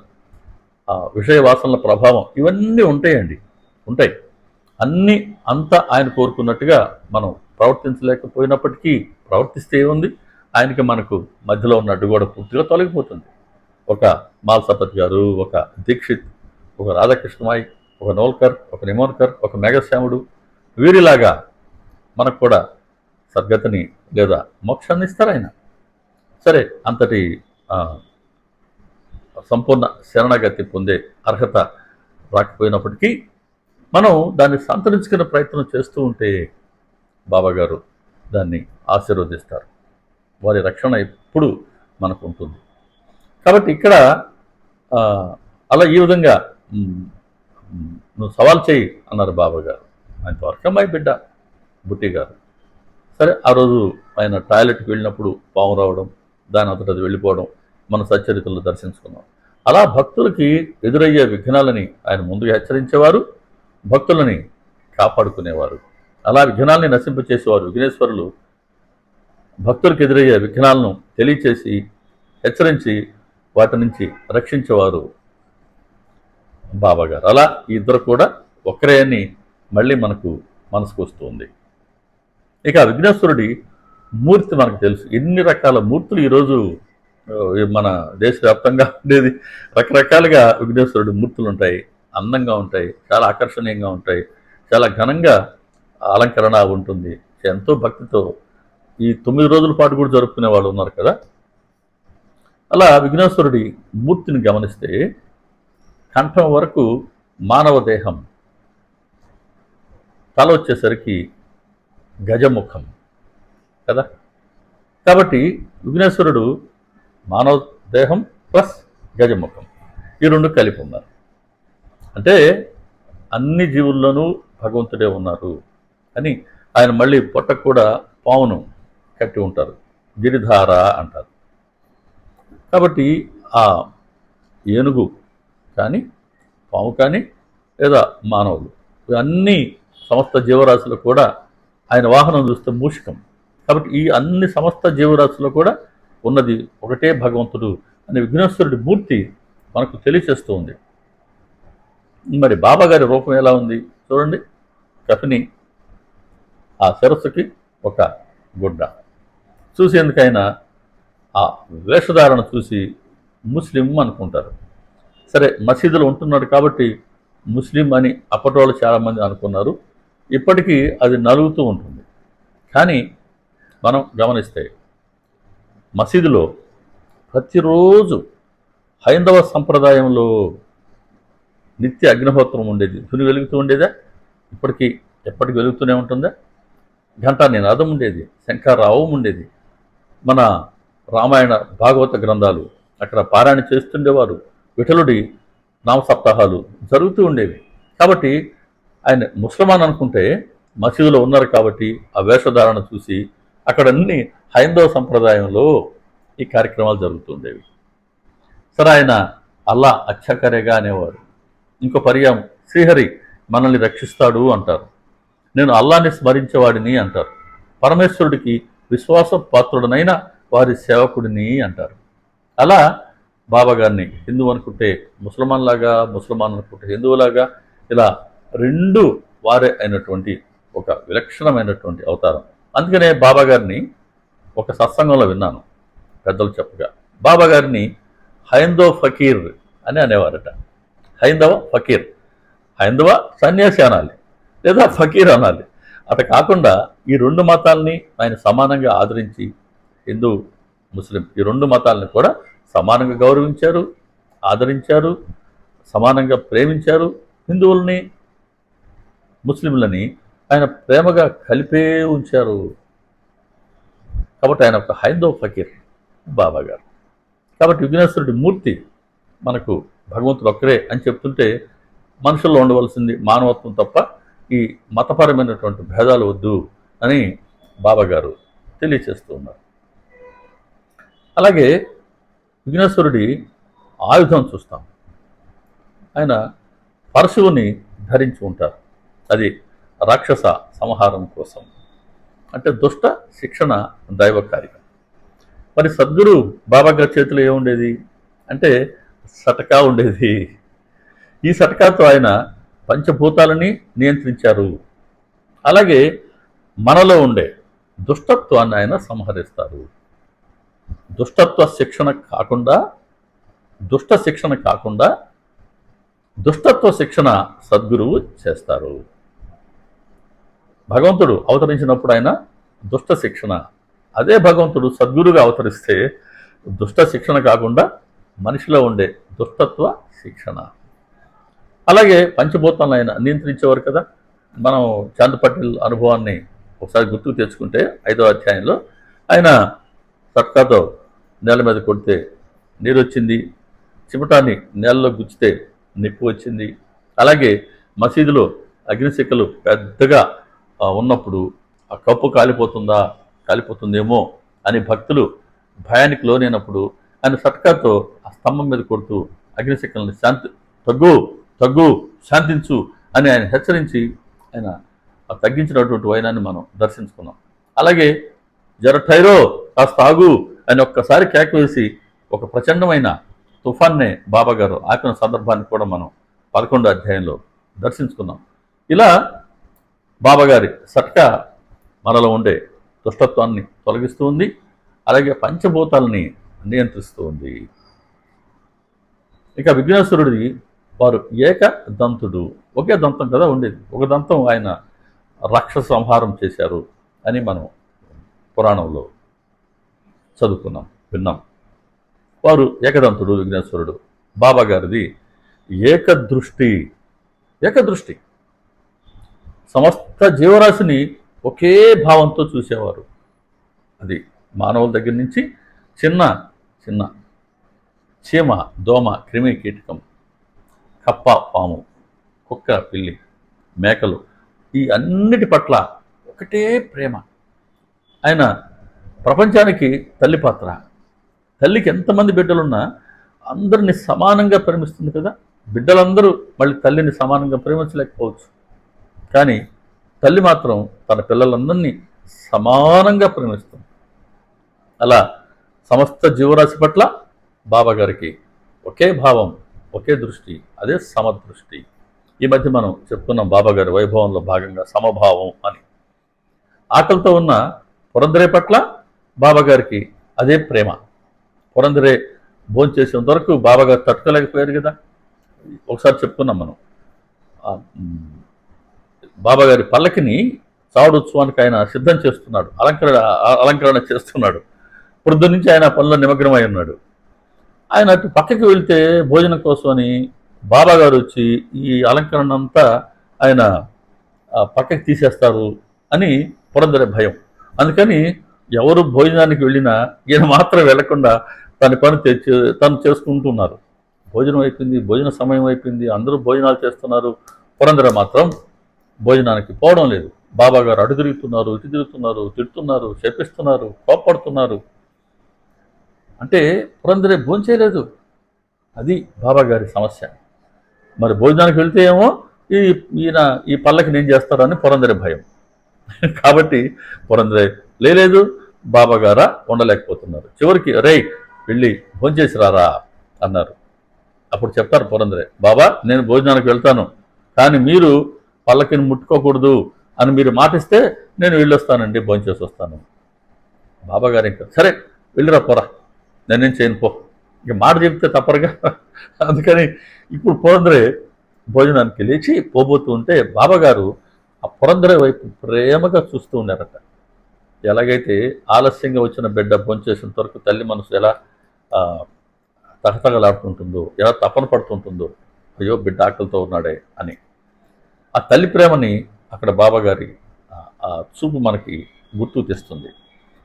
ఆ విషయ వాసనల ప్రభావం, ఇవన్నీ ఉంటాయండి, ఉంటాయి. అన్నీ అంతా ఆయన కోరుకున్నట్టుగా మనం ప్రవర్తించలేకపోయినప్పటికీ, ప్రవర్తిస్తే ఏముంది, ఆయనకి మనకు మధ్యలో ఉన్న అడ్డు కూడా పూర్తిగా తొలగిపోతుంది. ఒక మాల్సపతి గారు, ఒక దీక్షిత్, ఒక రాధాకృష్ణమాయ్, ఒక నోల్కర్, ఒక నిమోన్కర్, ఒక మేఘశ్యాముడు, వీరిలాగా మనకు కూడా సద్గతిని లేదా మోక్షాన్ని ఇస్తారు ఆయన. సరే, అంతటి ఆ, సంపూర్ణ శరణాగతి పొందే అర్హత రాకపోయినప్పటికీ మనం దాన్ని సంతరించుకునే ప్రయత్నం చేస్తూ ఉంటే బాబాగారు దాన్ని ఆశీర్వదిస్తారు. వారి రక్షణ ఎప్పుడు మనకు ఉంటుంది. కాబట్టి ఇక్కడ ఆ, అలా ఈ విధంగా మ్, నువ్వు సవాల్ చేయి అన్నారు బాబాగారు. ఆయనతో అర్థమై బిడ్డ బుట్టి గారు. సరే, ఆ రోజు ఆయన టాయిలెట్కి వెళ్ళినప్పుడు పాము రావడం, దాని అంతటా అది వెళ్ళిపోవడం మన సచ్చరిత్రలో దర్శించుకున్నాం. అలా భక్తులకి ఎదురయ్యే విఘ్నాలని ఆయన ముందుగా హెచ్చరించేవారు, భక్తులని కాపాడుకునేవారు. అలా విఘ్నాల్ని నశింపచేసేవారు విఘ్నేశ్వరులు. భక్తులకు ఎదురయ్యే విఘ్నాలను తెలియచేసి హెచ్చరించి వాటి నుంచి రక్షించేవారు బాబాగారు. అలా ఈ ఇద్దరు కూడా ఒక్కరే అని మళ్ళీ మనసుకు వస్తుంది. ఇక విఘ్నేశ్వరుడి మూర్తి మనకు తెలుసు. ఎన్ని రకాల మూర్తులు ఈరోజు మన దేశవ్యాప్తంగా ఉండేది. రకరకాలుగా విఘ్నేశ్వరుడి మూర్తులు ఉంటాయి, అందంగా ఉంటాయి, చాలా ఆకర్షణీయంగా ఉంటాయి, చాలా ఘనంగా అలంకరణ ఉంటుంది. ఎంతో భక్తితో ఈ 9 రోజుల పాటు కూడా జరుపుకునే వాళ్ళు ఉన్నారు కదా. అలా విఘ్నేశ్వరుడి మూర్తిని గమనిస్తే కంఠం వరకు మానవ దేహం, తల వచ్చేసరికి గజముఖం కదా. కాబట్టి విఘ్నేశ్వరుడు మానవ దేహం ప్లస్ గజముఖం, ఈ రెండు కలిపి ఉన్నారు. అంటే అన్ని జీవుల్లోనూ భగవంతుడే ఉన్నారు అని ఆయన మళ్ళీ పొట్టకు కూడా పామును కట్టి ఉంటారు, గిరిధార అంటారు. కాబట్టి ఆ ఏనుగు కానీ, పాము కానీ, లేదా మానవులు, ఇవన్నీ సమస్త జీవరాశులు కూడా ఆయన వాహనం చూస్తే మూషికం. కాబట్టి ఈ అన్ని సమస్త జీవరాశులు కూడా ఉన్నది ఒకటే భగవంతుడు అనే విఘ్నేశ్వరుడి మూర్తి మనకు తెలియచేస్తూ ఉంది. మరి బాబాగారి రూపం ఎలా ఉంది చూడండి. కపిని, ఆ శిరస్సుకి ఒక గుడ్డ. చూసేందుకైనా ఆ వేషధారణ చూసి ముస్లిం అనుకుంటారు. సరే, మసీదులో ఉంటున్నాడు కాబట్టి ముస్లిం అని అప్పటి వాళ్ళు చాలామంది అనుకున్నారు. ఇప్పటికీ అది నలుగుతూ ఉంటుంది. కానీ మనం గమనిస్తే మసీదులో ప్రతిరోజు హైందవ సంప్రదాయంలో నిత్య అగ్నిహోత్రం ఉండేది, ధుని వెలుగుతూ ఉండేదా, ఎప్పటికి వెలుగుతూనే ఉంటుందా. ఘంటా నినాదం ఉండేది, శంఖారావం ఉండేది. మన రామాయణ భాగవత గ్రంథాలు అక్కడ పారాయణ చేస్తుండేవారు. విఠలుడి నామసప్తాహాలు జరుగుతూ ఉండేవి. కాబట్టి ఆయన ముస్లిమాన్ అనుకుంటే మసీదులో ఉన్నారు కాబట్టి ఆ వేషధారణ చూసి అక్కడ అన్ని హైందవ సంప్రదాయంలో ఈ కార్యక్రమాలు జరుగుతుండేవి. సరే, ఆయన అల్లా అచ్చకరేగా అనేవారు. ఇంకో పర్యాయం శ్రీహరి మనల్ని రక్షిస్తాడు అంటారు. నేను అల్లాని స్మరించేవాడిని అంటారు. పరమేశ్వరుడికి విశ్వాస పాత్రుడనైన వారి సేవకుడిని అంటారు. అలా బాబాగారిని హిందూ అనుకుంటే ముసల్మాన్లాగా, ముసల్మాన్ అనుకుంటే హిందువులాగా, ఇలా రెండు వారే అయినటువంటి ఒక విలక్షణమైనటువంటి అవతారం. అందుకనే బాబాగారిని ఒక సత్సంగంలో విన్నాను పెద్దలు చెప్పగా, బాబాగారిని హైందవ ఫకీర్ అని అనేవారట. హైందవ ఫకీర్, హైందవ సన్యాసి అనాలి లేదా ఫకీర్ అనాలి. అట కాకుండా ఈ రెండు మతాల్ని ఆయన సమానంగా ఆదరించి, హిందూ ముస్లిం ఈ రెండు మతాలని కూడా సమానంగా గౌరవించారు, ఆదరించారు, సమానంగా ప్రేమించారు. హిందువుల్ని ముస్లింలని ఆయన ప్రేమగా కలిపే ఉంచారు. కాబట్టి ఆయన ఒక హైందవ ఫకీర్ బాబాగారు. కాబట్టి విఘ్నేశ్వరుడి మూర్తి మనకు భగవంతుడు ఒక్కరే అని చెప్తుంటే మనుషుల్లో ఉండవలసింది మానవత్వం తప్ప ఈ మతపరమైనటువంటి భేదాలు వద్దు అని బాబాగారు తెలియచేస్తూ ఉన్నారు. అలాగే విఘ్నేశ్వరుడి ఆయుధం చూస్తాం. ఆయన పరశువుని ధరించి ఉంటారు. అది రాక్షస సంహారం కోసం. అంటే దుష్ట శిక్షణ దైవ కార్యం. మరి సద్గురు బాబా గారి చేతిలో ఏముండేది అంటే సటకా ఉండేది. ఈ సటకాతో ఆయన పంచభూతాలని నియంత్రించారు. అలాగే మనలో ఉండే దుష్టత్వాన్ని ఆయన సంహరిస్తారు. దుష్ట శిక్షణ కాకుండా దుష్టత్వ శిక్షణ సద్గురువు చేస్తారు. భగవంతుడు అవతరించినప్పుడు ఆయన దుష్ట శిక్షణ, అదే భగవంతుడు సద్గురుగా అవతరిస్తే దుష్ట శిక్షణ కాకుండా మనిషిలో ఉండే దుష్టత్వ శిక్షణ. అలాగే పంచభూతాలను ఆయన నియంత్రించేవారు కదా. మనం చాంద్ పటేల్ అనుభవాన్ని ఒకసారి గుర్తుకు తెచ్చుకుంటే 5వ అధ్యాయంలో ఆయన సట్కాతో నేల మీద కొడితే నీరు వచ్చింది, చిమటాన్ని నేలలో గుచ్చితే నిప్పు వచ్చింది. అలాగే మసీదులో అగ్నిశిఖలు పెద్దగా ఉన్నప్పుడు ఆ కప్పు కాలిపోతుందేమో అని భక్తులు భయానికి లోనైనప్పుడు ఆయన సట్కాతో ఆ స్తంభం మీద కొడుతూ అగ్నిశిఖల్ని తగ్గు శాంతించు అని ఆయన హెచ్చరించి ఆయన తగ్గించినటువంటి వైనాన్ని మనం దర్శించుకున్నాం. అలాగే జర టైరో కాస్త ఆగు అని ఒక్కసారి కేక వేసి ఒక ప్రచండమైన తుఫాన్నే బాబాగారు ఆపిన సందర్భాన్ని కూడా మనం 11వ అధ్యాయంలో దర్శించుకున్నాం. ఇలా బాబాగారి సట్కా మనలో ఉండే దుష్టత్వాన్ని తొలగిస్తూ ఉంది. అలాగే పంచభూతాలని నియంత్రిస్తూ ఉంది. ఇక విఘ్నేశ్వరుడిది వారు ఏకదంతుడు, ఒకే దంతం కదా ఉండేది. ఒక దంతం ఆయన రాక్షస సంహారం చేశారు అని మనం పురాణంలో చదువుకున్నాం, విన్నాం. వారు ఏకదంతుడు విఘ్నేశ్వరుడు. బాబా గారిది ఏకదృష్టి. సమస్త జీవరాశిని ఒకే భావంతో చూసేవారు. అది మానవుల దగ్గర నుంచి చిన్న చిన్న చీమ, దోమ, క్రిమి, కీటకం, కప్ప, పాము, కుక్క, పిల్లి, మేకలు, ఈ అన్నిటి పట్ల ఒకటే ప్రేమ. ఆయన ప్రపంచానికి తల్లి పాత్ర. తల్లికి ఎంతమంది బిడ్డలున్నా అందరినీ సమానంగా ప్రేమిస్తుంది కదా. బిడ్డలందరూ మళ్ళీ తల్లిని సమానంగా ప్రేమించలేకపోవచ్చు, కానీ తల్లి మాత్రం తన పిల్లలందరినీ సమానంగా ప్రేమిస్తుంది. అలా సమస్త జీవరాశి పట్ల బాబా గారికి ఒకే భావం, ఒకే దృష్టి, అదే సమదృష్టి. ఈ మధ్య మనం చెప్పుకున్నాం బాబా గారి వైభవంలో భాగంగా సమభావం అని. ఆకలితో ఉన్న పురందరే పట్ల బాబా గారికి అదే ప్రేమ. పురందరే భోంచేసేంత వరకు బాబా గారు తట్టుకోలేకపోయారు కదా. ఒకసారి చెప్పుకున్నాం మనం. బాబా గారి పల్లకిని చావుడుత్సవానికి ఆయన సిద్ధం చేస్తున్నాడు, అలంకరణ చేస్తున్నాడు. పొద్దు నుంచి ఆయన పనిలో నిమగ్నమై ఉన్నాడు. ఆయన అటు పక్కకి వెళ్తే భోజనం కోసమని బాబా గారు వచ్చి ఈ అలంకరణ అంతా ఆయన పక్కకి తీసేస్తారు అని పురందరే భయం. అందుకని ఎవరు భోజనానికి వెళ్ళినా ఈయన మాత్రం వెళ్లకుండా తన పని తను చేసుకుంటున్నారు. భోజనం అయిపోయింది, భోజన సమయం అయిపోయింది, అందరూ భోజనాలు చేస్తున్నారు. పురందరే మాత్రం భోజనానికి పోవడం లేదు. బాబా గారు అటు తిరుగుతున్నారు, ఇటు తిరుగుతున్నారు, తిడుతున్నారు, శపిస్తున్నారు, కోప్పడుతున్నారు. అంటే పురందరే భోంచేయలేదు. అది బాబా గారి సమస్య. మరి భోజనానికి వెళ్తే ఏమో ఈ పల్లకి నేను చేస్తారని పురందరే భయం. కాబట్టి పురందరే లేదు, బాబా గారా ఉండలేకపోతున్నారు. చివరికి వెళ్ళి భోంచేసి రారా అన్నారు. అప్పుడు చెప్తారు పురందరే, బాబా నేను భోజనానికి వెళ్తాను, కానీ మీరు పల్లకిని ముట్టుకోకూడదు అని మీరు మాటిస్తే నేను వెళ్ళొస్తానండి, భోంచేసి వస్తాను. బాబా గారు ఇంకా సరే వెళ్ళిరా పోరా, నేనేం చేయను పో, ఇక మాట చెప్తే తప్పరుగా. అందుకని ఇప్పుడు పురందరే భోజనానికి లేచి పోబోతూ ఉంటే బాబా గారు ఆ పురందరే వైపు ప్రేమగా చూస్తూ ఉన్నారట. ఎలాగైతే ఆలస్యంగా వచ్చిన బిడ్డ భోంచేసేంత వరకు తల్లి మనసు ఎలా తగతగలాడుతుంటుందో, ఎలా తపన పడుతుంటుందో, అయ్యో బిడ్డ ఆకలితో ఉన్నాడే అని. ఆ తల్లి ప్రేమని అక్కడ బాబా గారి ఆ చూపు మనకి గుర్తు తెస్తుంది.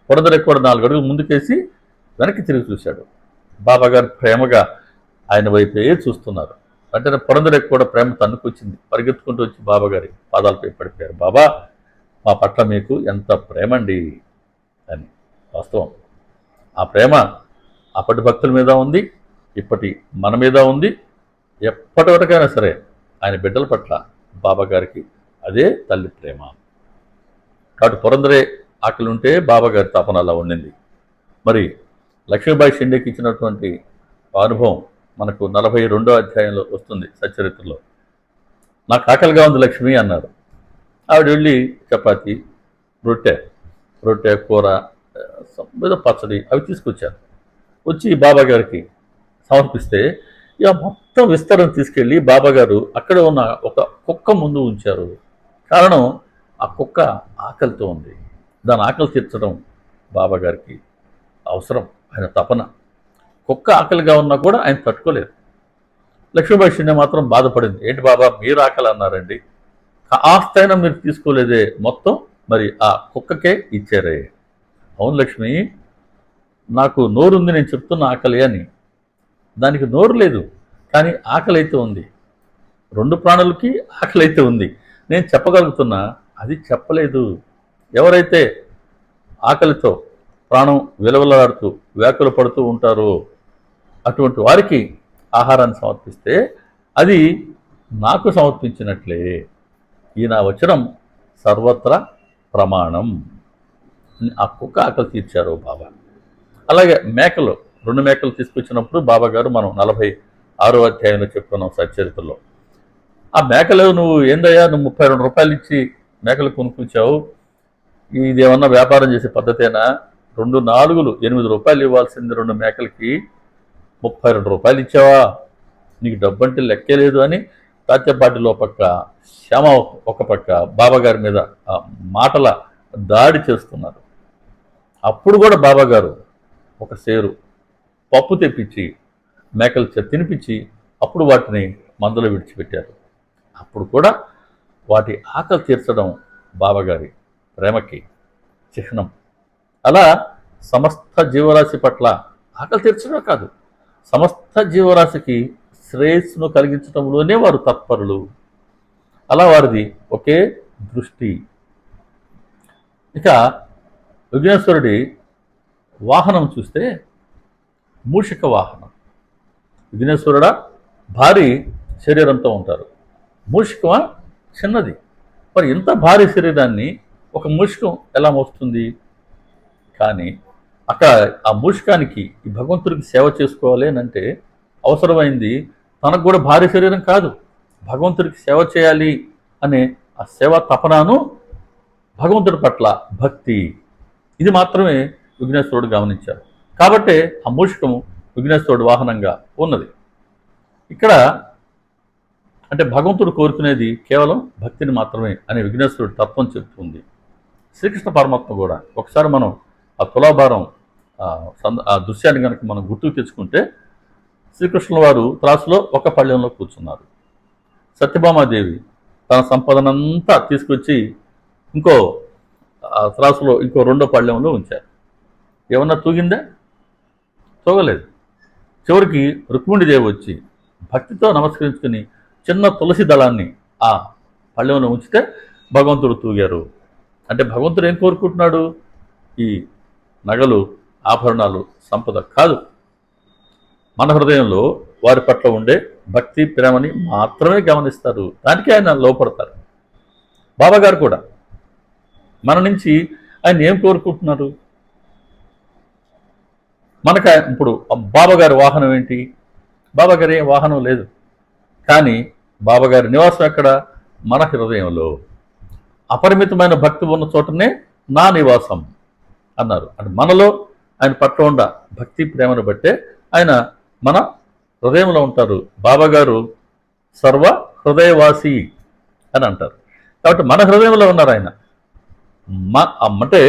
పురందరే కూడా 4 అడుగులు ముందుకేసి వెనక్కి తిరిగి చూశాడు. బాబా గారు ప్రేమగా ఆయన వైపే చూస్తున్నారు. వెంటనే పురందరే కూడా ప్రేమ తన్నుకొచ్చింది. పరిగెత్తుకుంటూ వచ్చి బాబా గారి పాదాలపై పడిపోయారు. బాబా మా పట్ల మీకు ఎంత ప్రేమండి అని. వాస్తవం ఆ ప్రేమ అప్పటి భక్తుల మీద ఉంది, ఇప్పటి మన మీద ఉంది. ఎప్పటి వరకైనా సరే ఆయన బిడ్డల పట్ల బాబా గారికి అదే తల్లి ప్రేమ. కాబట్టి పురందరే ఆకలి ఉంటే బాబాగారి తపన అలా ఉండింది. మరి లక్ష్మీబాయి షిండేకి ఇచ్చినటువంటి అనుభవం మనకు 42వ అధ్యాయంలో వస్తుంది సచ్చరిత్రలో. నాకు ఆకలిగా ఉంది లక్ష్మి అన్నారు. ఆవిడ వెళ్ళి చపాతి, రొట్టె కూర, ఏదో పచ్చడి అవి తీసుకొచ్చారు. వచ్చి బాబాగారికి సమర్పిస్తే ఇక మొత్తం విస్తరణ తీసుకెళ్ళి బాబాగారు అక్కడ ఉన్న ఒక కుక్క ముందు ఉంచారు. కారణం ఆ కుక్క ఆకలితో ఉంది. దాని ఆకలి తీర్చడం బాబాగారికి అవసరం, ఆయన తపన. కుక్క ఆకలిగా ఉన్నా కూడా ఆయన తట్టుకోలేదు. లక్ష్మీబాయి షిండే మాత్రం బాధపడింది. ఏంటి బాబా మీరు ఆకలి అన్నారండి, కాస్తైనా మీరు తీసుకోలేదే, మొత్తం మరి ఆ కుక్కకే ఇచ్చారే. అవును లక్ష్మి, నాకు నోరుంది, నేను చెప్తున్న ఆకలి అని. దానికి నోరు లేదు, కానీ ఆకలి అయితే ఉంది. 2 ప్రాణులకి ఆకలి అయితే ఉంది. నేను చెప్పగలుగుతున్నా, అది చెప్పలేదు. ఎవరైతే ఆకలితో ప్రాణం విలవిలాడుతూ వ్యాకులు పడుతూ ఉంటారో అటువంటి వారికి ఆహారాన్ని సమర్పిస్తే అది నాకు సమర్పించినట్లే. ఈ నా వచనం సర్వత్రా ప్రమాణం. ఆ కుక్క ఆకలి తీర్చారు బాబా. అలాగే మేకలు, 2 మేకలు తీసుకొచ్చినప్పుడు బాబాగారు మనం 46వ అధ్యాయంలో చెప్పుకున్నాం సచ్చరిత్రలో. ఆ మేకలు నువ్వు ఏందయ్యా, నువ్వు 32 రూపాయలు ఇచ్చి మేకలు కొనుక్కొచ్చావు, ఇదేమన్నా వ్యాపారం చేసే పద్ధతేనా? 2 నాలుగులు 8 రూపాయలు ఇవ్వాల్సింది 2 మేకలకి 32 రూపాయలు ఇచ్చావా? నీకు డబ్బంటే లెక్కే లేదు అని తాత్యపాటిలో పక్క, శ్యామ ఒక పక్క బాబాగారి మీద మాటల దాడి చేస్తున్నారు. అప్పుడు కూడా బాబాగారు ఒక సేరు పప్పు తెప్పించి మేకలు తినిపించి అప్పుడు వాటిని మందులో విడిచిపెట్టారు. అప్పుడు కూడా వాటి ఆకలి తీర్చడం బాబాగారి ప్రేమకి చిహ్నం. అలా సమస్త జీవరాశి పట్ల ఆకలి తీర్చడమే కాదు, సమస్త జీవరాశికి శ్రేయస్సును కలిగించడంలోనే వారు తత్పరులు. అలా వారిది ఒకే దృష్టి. ఇక విఘ్నేశ్వరుడి వాహనం చూస్తే మూషిక వాహనం. విఘ్నేశ్వరుడ భారీ శరీరంతో ఉంటారు, మూషికమా చిన్నది. మరి ఇంత భారీ శరీరాన్ని ఒక మూషికం ఎలా మోస్తుంది? కానీ అక్కడ ఆ మూషికానికి ఈ భగవంతుడికి సేవ చేసుకోవాలి అని అంటే అవసరమైంది తనకు కూడా భారీ శరీరం కాదు, భగవంతుడికి సేవ చేయాలి అనే ఆ సేవా తపనను, భగవంతుడి పట్ల భక్తి, ఇది మాత్రమే విఘ్నేశ్వరుడు గమనించారు. కాబట్టే ఆ మూషికము విఘ్నేశ్వరుడు వాహనంగా ఉన్నది. ఇక్కడ అంటే భగవంతుడు కోరుకునేది కేవలం భక్తిని మాత్రమే అని విఘ్నేశ్వరుడు తత్వం చెప్తుంది. శ్రీకృష్ణ పరమాత్మ కూడా ఒకసారి మనం ఆ తులాభారం ఆ దృశ్యాన్ని కనుక మనం గుర్తుకు తెచ్చుకుంటే, శ్రీకృష్ణుల వారు త్రాసులో ఒక పళ్ళెంలో కూర్చున్నారు. సత్యభామాదేవి తన సంపదనంతా తీసుకొచ్చి ఇంకో త్రాసులో ఇంకో 2వ పళ్ళెంలో ఉంచారు. ఏమన్నా తూగిందా? తూగలేదు. చివరికి రుక్మిణీదేవి వచ్చి భక్తితో నమస్కరించుకుని చిన్న తులసి దళాన్ని ఆ పళ్ళెంలో ఉంచితే భగవంతుడు తూగారు. అంటే భగవంతుడు ఏం కోరుకుంటున్నాడు? ఈ నగలు, ఆభరణాలు, సంపద కాదు, మన హృదయంలో వారి పట్ల ఉండే భక్తి ప్రేమని మాత్రమే గమనిస్తారు. దానికి ఆయన లోపడతారు. బాబాగారు కూడా మన నుంచి ఆయన ఏం కోరుకుంటున్నారు? మనకు ఇప్పుడు బాబాగారి వాహనం ఏంటి? బాబాగారి ఏం వాహనం లేదు, కానీ బాబాగారి నివాసం ఎక్కడ? మన హృదయంలో. అపరిమితమైన భక్తి ఉన్న చోటనే నా నివాసం అన్నారు. అంటే మనలో ఆయన పట్ల ఉన్న భక్తి ప్రేమను బట్టే ఆయన మన హృదయంలో ఉంటారు. బాబాగారు సర్వ హృదయవాసి అని అంటారు. కాబట్టి మన హృదయంలో ఉన్నారు ఆయన. అంటే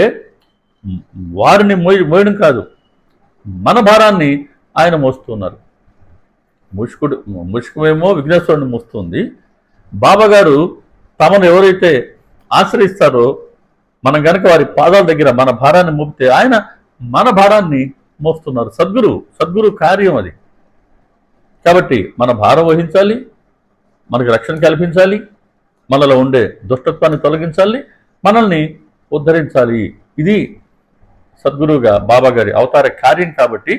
వారిని మోయడం కాదు, మన భారాన్ని ఆయన మోస్తున్నారు. ముష్కమేమో విఘ్నేశ్వరుని మోస్తుంది. బాబాగారు తమను ఎవరైతే ఆశ్రయిస్తారో మనం గనక వారి పాదాల దగ్గర మన భారాన్ని మోపితే ఆయన మన భారాన్ని మోస్తున్నారు. సద్గురు కార్యం అది. కాబట్టి మన భారం వహించాలి, మనకు రక్షణ కల్పించాలి, మనలో ఉండే దుష్టత్వాన్ని తొలగించాలి, మనల్ని ఉద్ధరించాలి. ఇది సద్గురువుగా బాబాగారి అవతార కార్యం. కాబట్టి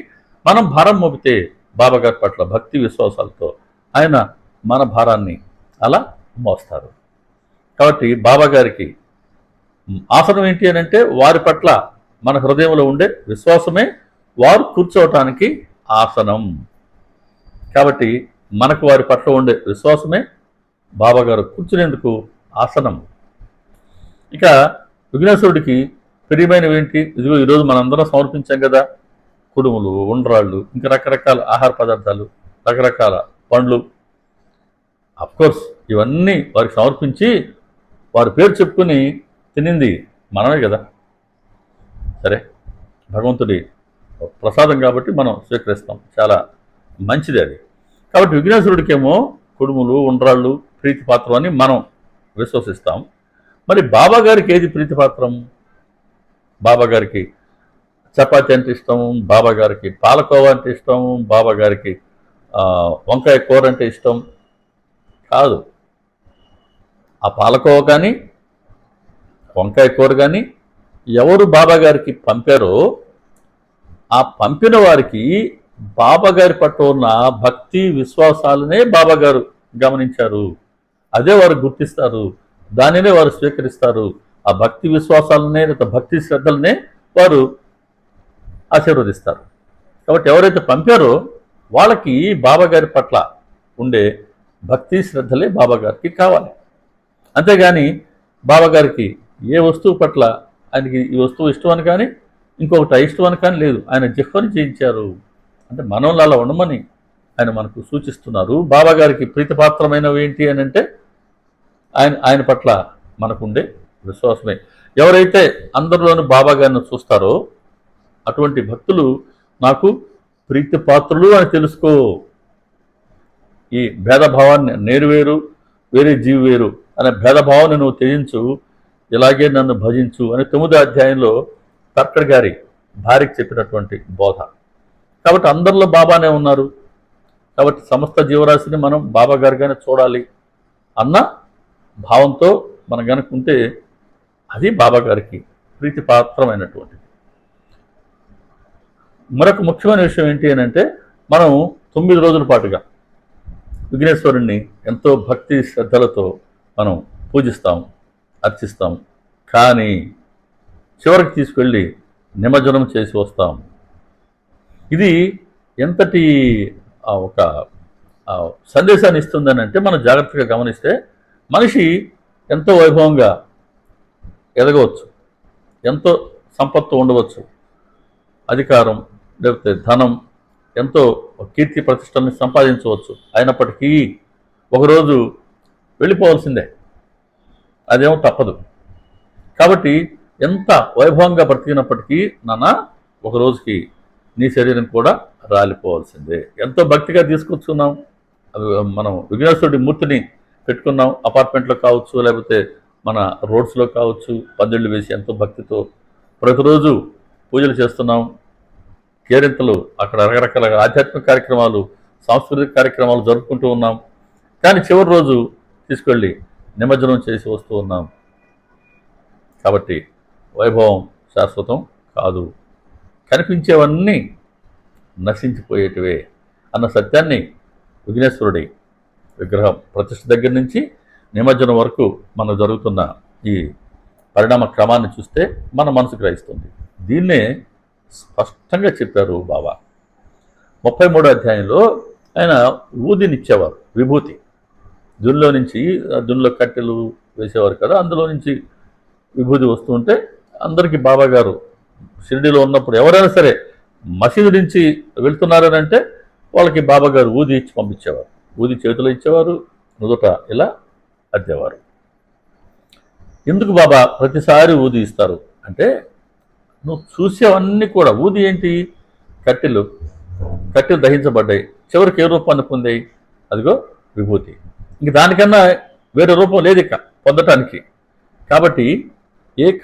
మనం భారం మోపితే బాబాగారి పట్ల భక్తి విశ్వాసాలతో ఆయన మన భారాన్ని అలా మోస్తారు. కాబట్టి బాబా గారికి ఆసనం ఏంటి అని అంటే వారి పట్ల మన హృదయంలో ఉండే విశ్వాసమే వారు కూర్చోవటానికి ఆసనం. కాబట్టి మనకు వారి పట్ల ఉండే విశ్వాసమే బాబా గారు కూర్చునేందుకు ఆసనం. ఇక విఘ్నేశ్వరుడికి ప్రియమైనవి ఏంటి? ఇదిగో ఈరోజు మనందరం సమర్పించాం కదా, కుడుములు, ఉండ్రాళ్ళు, ఇంకా రకరకాల ఆహార పదార్థాలు, రకరకాల పండ్లు. అఫ్కోర్స్ ఇవన్నీ వారికి సమర్పించి వారి పేరు చెప్పుకుని తినింది మనమే కదా. సరే, భగవంతుడి ప్రసాదం కాబట్టి మనం స్వీకరిస్తాం, చాలా మంచిది అది. కాబట్టి విఘ్నేశ్వరుడికేమో కుడుములు, ఉండ్రాళ్ళు ప్రీతిపాత్రం అని మనం విశ్వసిస్తాం. మరి బాబా గారికి ఏది ప్రీతిపాత్రం? బాబా గారికి చపాతి అంటే ఇష్టం, బాబా గారికి పాలకోవా అంటే ఇష్టం, బాబా గారికి వంకాయ కూర అంటే ఇష్టం కాదు. ఆ పాలకోవ కానీ వంకాయ కూర కానీ ఎవరు బాబా గారికి పంపారో ఆ పంపిన వారికి బాబా గారి పట్ల ఉన్న భక్తి విశ్వాసాలనే బాబా గారు గమనించారు. అదే వారు గుర్తిస్తారు, దానినే వారు స్వీకరిస్తారు. ఆ భక్తి విశ్వాసాలనే లేదా భక్తి శ్రద్ధలనే వారు ఆశీర్వదిస్తారు. కాబట్టి ఎవరైతే పంపారో వాళ్ళకి బాబా గారి పట్ల ఉండే భక్తి శ్రద్ధలే బాబా గారికి కావాలి. అంతేగాని బాబా గారికి ఏ వస్తువు పట్ల ఆయనకి ఈ వస్తువు ఇష్టం అని కానీ ఇంకొకటి ఇష్టం అని కానీ లేదు. ఆయన జిహ్వని చేయించారు. అంటే మనల్ని అలా ఉండమని ఆయన మనకు సూచిస్తున్నారు. బాబా గారికి ప్రీతిపాత్రమైనవి ఏంటి అని అంటే ఆయన పట్ల మనకుండే విశ్వాసమే. ఎవరైతే అందరిలోనూ బాబా గారిని చూస్తారో అటువంటి భక్తులు నాకు ప్రీతిపాత్రులు అని తెలుసుకో. ఈ భేదభావాన్ని నేను వేరు, వేరే జీవి వేరు అనే భేదభావాన్ని నువ్వు త్యజించు, ఇలాగే నన్ను భజించు అని 9వ అధ్యాయంలో తర్కడ్ గారి భార్యకి చెప్పినటువంటి బోధ. కాబట్టి అందరిలో బాబానే ఉన్నారు. కాబట్టి సమస్త జీవరాశిని మనం బాబా గారిగానే చూడాలి అన్న భావంతో మనం కనుక ఉంటే అది బాబా గారికి ప్రీతిపాత్రమైనటువంటిది. మరొక ముఖ్యమైన విషయం ఏంటి అని అంటే మనం 9 రోజుల పాటుగా విఘ్నేశ్వరుణ్ణి ఎంతో భక్తి శ్రద్ధలతో మనం పూజిస్తాం, అర్చిస్తాం. కానీ చివరికి తీసుకెళ్ళి నిమజ్జనం చేసి వస్తాం. ఇది ఎంతటి ఒక సందేశాన్ని ఇస్తుందని అంటే మనం జాగ్రత్తగా గమనిస్తే మనిషి ఎంతో వైభవంగా ఎదగవచ్చు, ఎంతో సంపత్తు ఉండవచ్చు, అధికారం లేకపోతే ధనం, ఎంతో కీర్తి ప్రతిష్టల్ని సంపాదించవచ్చు. అయినప్పటికీ ఒకరోజు వెళ్ళిపోవాల్సిందే, అదేమో తప్పదు. కాబట్టి ఎంత వైభవంగా బ్రతికినప్పటికీ నాన్న ఒక రోజుకి నీ శరీరం కూడా రాలిపోవాల్సిందే. ఎంతో భక్తిగా తీసుకొచ్చుకున్నాం, మనం విఘ్నేశ్వరుడి మూర్తిని పెట్టుకున్నాం, అపార్ట్మెంట్లో కావచ్చు లేకపోతే మన రోడ్స్లో కావచ్చు, పందిళ్ళు వేసి ఎంతో భక్తితో ప్రతిరోజు పూజలు చేస్తున్నాం, కేరింతలు అక్కడ రకరకాల ఆధ్యాత్మిక కార్యక్రమాలు, సాంస్కృతిక కార్యక్రమాలు జరుపుకుంటూ ఉన్నాం. కానీ చివరి రోజు తీసుకెళ్ళి నిమజ్జనం చేసి వస్తూ ఉన్నాం. కాబట్టి వైభవం శాశ్వతం కాదు, కనిపించేవన్నీ నశించిపోయేటివే అన్న సత్యాన్ని విఘ్నేశ్వరుడి విగ్రహం ప్రతిష్ఠ దగ్గర నుంచి నిమజ్జనం వరకు మనం జరుగుతున్న ఈ పరిణామ క్రమాన్ని చూస్తే మన మనసు గ్రహిస్తుంది. దీన్నే స్పష్టంగా చెప్పారు బాబా. 33వ అధ్యాయంలో ఆయన ఊదినిచ్చేవారు, విభూతి దునిలో కట్టెలు వేసేవారు కదా, అందులో నుంచి విభూతి వస్తుంటే అందరికీ బాబా గారు షిరిడీలో ఉన్నప్పుడు ఎవరైనా సరే మసీదు నుంచి వెళ్తున్నారని అంటే వాళ్ళకి బాబా గారు ఊది ఇచ్చి పంపించేవారు. ఊది చేతిలో ఇచ్చేవారు, నుదుట ఇలా అద్దేవారు. ఎందుకు బాబా ప్రతిసారి ఊది ఇస్తారు అంటే నువ్వు చూసేవన్నీ కూడా ఊది ఏంటి, కట్టెలు దహించబడ్డాయి, చివరికి ఏ రూపాన్ని పొందాయి, అదిగో విభూతి. ఇంక దానికన్నా వేరే రూపం లేదు ఇక పొందటానికి. కాబట్టి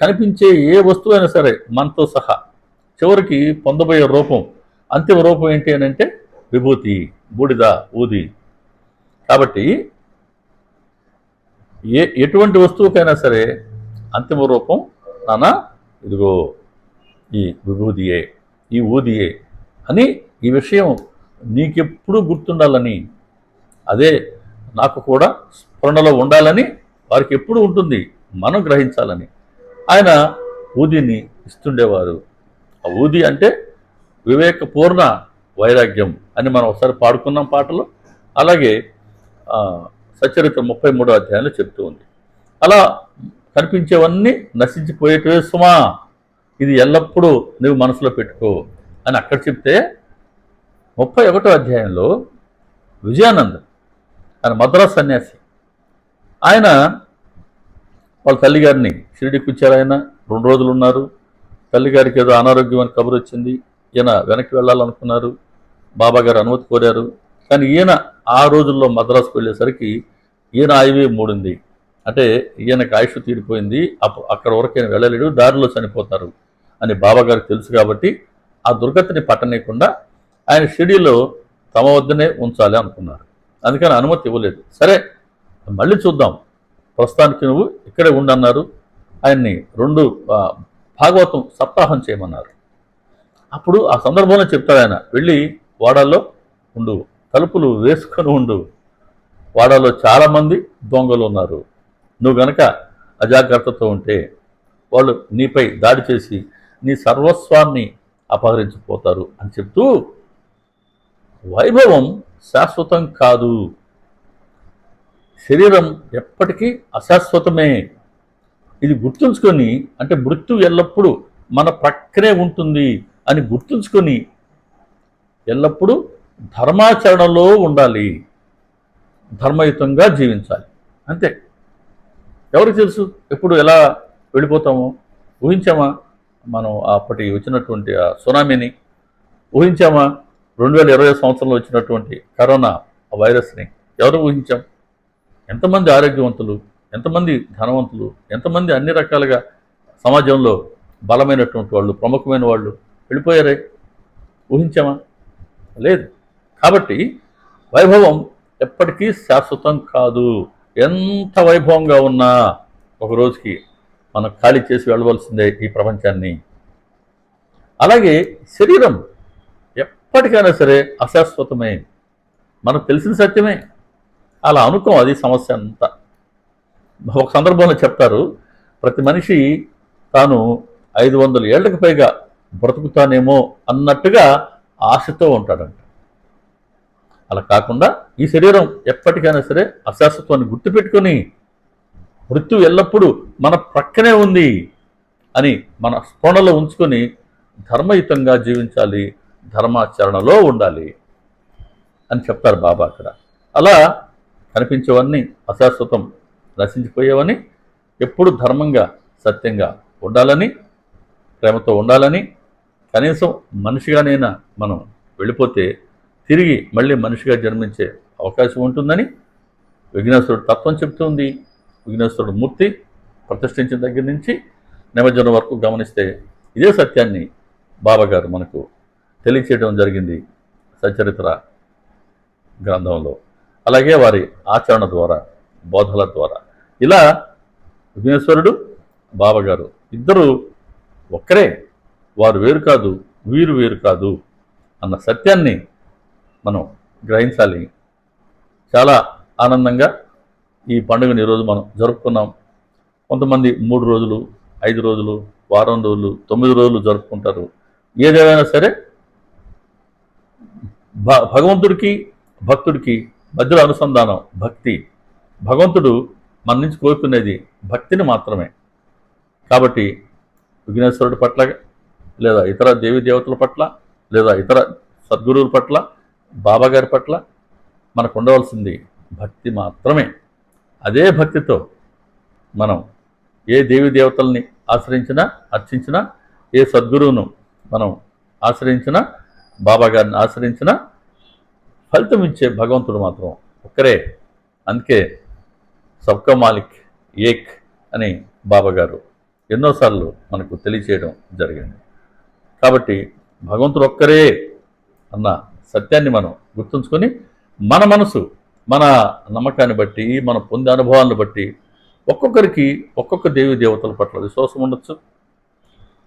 కనిపించే ఏ వస్తువు అయినా సరే మనతో సహా చివరికి పొందబోయే రూపం, అంతిమ రూపం ఏంటి అని అంటే విభూతి, బూడిద, ఊది. కాబట్టి ఎటువంటి వస్తువుకైనా సరే అంతిమ రూపం నానా ఇదిగో ఈ విభూతియే, ఈ ఊదియే అని ఈ విషయం నీకెప్పుడు గుర్తుండాలని, అదే నాకు కూడా స్ఫురణలో ఉండాలని వారికి ఎప్పుడు ఉంటుంది మనం గ్రహించాలని ఆయన ఊదిని ఇస్తుండేవారు. ఆ ఊది అంటే వివేకపూర్ణ వైరాగ్యం అని మనం ఒకసారి పాడుకున్నాం పాటలో. అలాగే సచ్చరిత్ర 33వ అధ్యాయంలో చెప్తూ ఉంది. అలా కనిపించేవన్నీ నశించిపోయేటివే సుమా, ఇది ఎల్లప్పుడూ నువ్వు మనసులో పెట్టుకో అని అక్కడ చెప్తే 31వ అధ్యాయంలో విజయానంద్ ఆయన మద్రాస్ సన్యాసి, ఆయన వాళ్ళ తల్లిగారిని షిరిడీకి వచ్చారు. ఆయన 2 రోజులు ఉన్నారు. తల్లిగారికి ఏదో అనారోగ్యం అని కబురు వచ్చింది. ఈయన వెనక్కి వెళ్ళాలనుకున్నారు. బాబాగారు అనుమతి కోరారు. కానీ ఈయన ఆ రోజుల్లో మద్రాసుకు వెళ్ళేసరికి ఈయన ఆయువే మూడింది. అంటే ఈయనకి ఆయుష్ తీరిపోయింది. అక్కడ వరకు ఈయన వెళ్ళలేడు, దారిలో చనిపోతారు అని బాబాగారికి తెలుసు. కాబట్టి ఆ దుర్గతిని పట్టనీయకుండా ఆయన షిరిడీలో తమ వద్దనే ఉంచాలి అనుకున్నారు. అందుకని అనుమతి ఇవ్వలేదు. సరే మళ్ళీ చూద్దాం, ప్రస్తుతానికి నువ్వు ఇక్కడే ఉండన్నారు. ఆయన్ని 2 భాగవతం సప్తాహం చేయమన్నారు. అప్పుడు ఆ సందర్భంలో చెప్తాడు ఆయన, వెళ్ళి వాడాల్లో ఉండు, తలుపులు వేసుకొని ఉండు, వాడాలో చాలామంది దొంగలు ఉన్నారు. నువ్వు గనక అజాగ్రత్తతో ఉంటే వాళ్ళు నీపై దాడి చేసి నీ సర్వస్వాన్ని అపహరించిపోతారు అని చెప్తూ, వైభవం శాశ్వతం కాదు, శరీరం ఎప్పటికీ అశాశ్వతమే, ఇది గుర్తుంచుకొని, అంటే మృత్యు ఎల్లప్పుడూ మన ప్రక్కనే ఉంటుంది అని గుర్తుంచుకొని ఎల్లప్పుడూ ధర్మాచరణలో ఉండాలి, ధర్మయుతంగా జీవించాలి. అంతే. ఎవరికి తెలుసు ఎప్పుడు ఎలా వెళ్ళిపోతామో? ఊహించామా మనం అప్పటి వచ్చినటువంటి ఆ సునామీని? ఊహించామా 2020 సంవత్సరంలో వచ్చినటువంటి కరోనా వైరస్ని? ఎవరు ఊహించాం? ఎంతమంది ఆరోగ్యవంతులు, ఎంతమంది ధనవంతులు, ఎంతమంది అన్ని రకాలుగా సమాజంలో బలమైనటువంటి వాళ్ళు, ప్రముఖమైన వాళ్ళు వెళ్ళిపోయారే? ఊహించామా? లేదు. కాబట్టి వైభవం ఎప్పటికీ శాశ్వతం కాదు. ఎంత వైభవంగా ఉన్నా ఒక రోజుకి మనం ఖాళీ చేసి వెళ్ళవలసిందే ఈ ప్రపంచాన్ని. అలాగే శరీరం ఎప్పటికైనా సరే అశాశ్వతమే, మనకు తెలిసిన సత్యమే. అలా అనుకోం, అది సమస్య అంతా. ఒక సందర్భంలో చెప్తారు, ప్రతి మనిషి తాను 500 ఏళ్లకు పైగా బ్రతుకుతానేమో అన్నట్టుగా ఆశతో ఉంటాడంట. అలా కాకుండా ఈ శరీరం ఎప్పటికైనా సరే అశాశ్వతాన్ని గుర్తుపెట్టుకొని మృత్యు ఎల్లప్పుడూ మన ప్రక్కనే ఉంది అని మన స్ఫోణలో ఉంచుకొని ధర్మయుతంగా జీవించాలి, ధర్మాచరణలో ఉండాలి అని చెప్తారు బాబా అక్కడ. అలా కనిపించేవన్నీ అశాశ్వతం, నశించిపోయేవని, ఎప్పుడు ధర్మంగా సత్యంగా ఉండాలని, ప్రేమతో ఉండాలని, కనీసం మనిషిగానైనా మనం వెళ్ళిపోతే తిరిగి మళ్ళీ మనిషిగా జన్మించే అవకాశం ఉంటుందని విఘ్నేశ్వరుడు తత్వం చెప్తుంది. విఘ్నేశ్వరుడు మూర్తి ప్రతిష్ఠించిన దగ్గర నుంచి నిమజ్జనం వరకు గమనిస్తే ఇదే సత్యాన్ని బాబాగారు మనకు తెలియచేయడం జరిగింది సచ్చరిత్ర గ్రంథంలో. అలాగే వారి ఆచరణ ద్వారా, బోధల ద్వారా. ఇలా విఘ్నేశ్వరుడు, బాబాగారు ఇద్దరు ఒక్కరే, వారు వేరు కాదు, వీరు వేరు కాదు అన్న సత్యాన్ని మనం గ్రహించాలి. చాలా ఆనందంగా ఈ పండుగని ఈరోజు మనం జరుపుకున్నాం. కొంతమంది 3 రోజులు, 5 రోజులు, వారం రోజులు, 9 రోజులు జరుపుకుంటారు. ఏదేమైనా సరే భగవంతుడికి భక్తుడికి మధ్యలో అనుసంధానం భక్తి. భగవంతుడు మన నుంచి కోరుకునేది భక్తిని మాత్రమే. కాబట్టి విఘ్నేశ్వరుడి పట్ల, లేదా ఇతర దేవీ దేవతల పట్ల, లేదా ఇతర సద్గురువుల పట్ల, బాబాగారి పట్ల మనకు ఉండవలసింది భక్తి మాత్రమే. అదే భక్తితో మనం ఏ దేవీ దేవతల్ని ఆశ్రయించినా, అర్చించినా, ఏ సద్గురువును మనం ఆశ్రయించినా, బాబాగారిని ఆశ్రయించినా ఫలితం ఇచ్చే భగవంతుడు మాత్రం ఒక్కరే. అందుకే సబ్కా మాలిక్ ఏక్ అని బాబాగారు ఎన్నోసార్లు మనకు తెలియచేయడం జరిగింది. కాబట్టి భగవంతుడు ఒక్కరే అన్న సత్యాన్ని మనం గుర్తుంచుకొని మన మనసు, మన నమ్మకాన్ని బట్టి, మన పొందే అనుభవాలను బట్టి ఒక్కొక్కరికి ఒక్కొక్క దేవీ దేవతల పట్ల విశ్వాసం ఉండొచ్చు.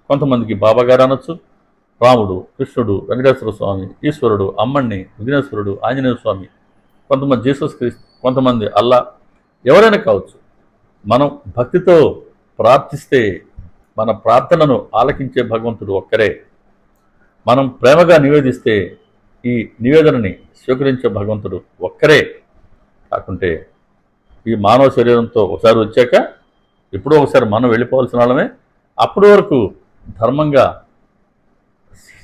కొంతమందికి బాబాగారు అనొచ్చు, రాముడు, కృష్ణుడు, వెంకటేశ్వర స్వామి, ఈశ్వరుడు, అమ్మణ్ణి, విఘ్నేశ్వరుడు, ఆంజనేయ స్వామి, కొంతమంది జీసస్ క్రీస్తు, కొంతమంది అల్లా, ఎవరైనా కావచ్చు. మనం భక్తితో ప్రార్థిస్తే మన ప్రార్థనను ఆలకించే భగవంతుడు ఒక్కరే. మనం ప్రేమగా నివేదిస్తే ఈ నివేదనని స్వీకరించే భగవంతుడు ఒక్కరే. కాకుంటే ఈ మానవ శరీరంతో ఒకసారి వచ్చాక ఎప్పుడో ఒకసారి మనం వెళ్ళిపోవాల్సిన వాళ్ళమే. అప్పటి వరకు ధర్మంగా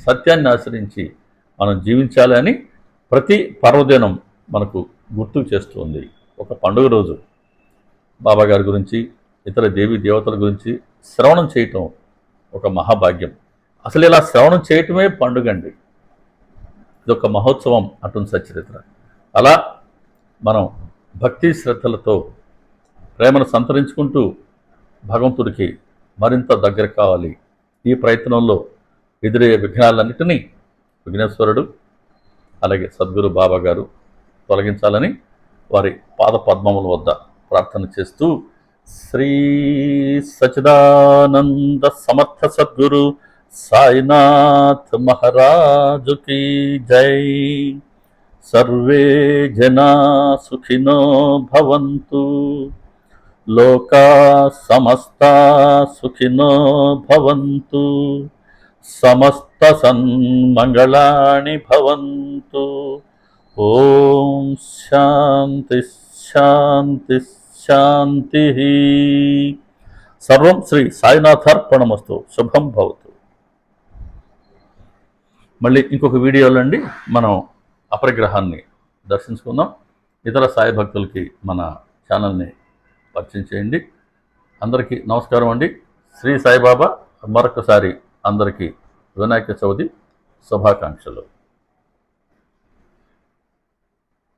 సత్యాన్ని ఆశ్రయించి మనం జీవించాలి అని ప్రతి పర్వదినం మనకు గుర్తు చేస్తుంది. ఒక పండుగ రోజు బాబాగారి గురించి, ఇతర దేవీ దేవతల గురించి శ్రవణం చేయటం ఒక మహాభాగ్యం. అసలు ఇలా శ్రవణం చేయటమే పండుగ అండి. ఇదొక మహోత్సవం అంటుంది సచ్చరిత్ర. అలా మనం భక్తి శ్రద్ధలతో ప్రేమను సంతరించుకుంటూ భగవంతుడికి మరింత దగ్గర కావాలి. ఈ ప్రయత్నంలో ఎదురయ్యే విఘ్నాలన్నిటినీ విఘ్నేశ్వరుడు అలాగే సద్గురు బాబా గారు తొలగించాలని వారి పాద పద్మముల వద్ద ప్రార్థన చేస్తూ శ్రీ సచిదానంద సమర్థ సద్గురు సాయినాథ్ మహారాజుకి జై. సర్వే జనా సుఖినో భవంతు, లోకా సమస్తా సుఖినో భవంతు, సమస్త సన్మంగళాని భవంతు. ఓం శాంతి శాంతి శాంతి. సర్వం శ్రీ సాయినాథార్పణమస్తు. శుభం భవతు. మళ్ళీ ఇంకొక వీడియోలో అండి మనం అపరిగ్రహాన్ని దర్శించుకుందాం. ఇతర సాయి భక్తులకి మన ఛానల్ని పరిచయం చేయండి. అందరికీ నమస్కారం అండి. శ్రీ సాయిబాబా మరొకసారి అందరికీ వినాయక చవితి శుభాకాంక్షలు.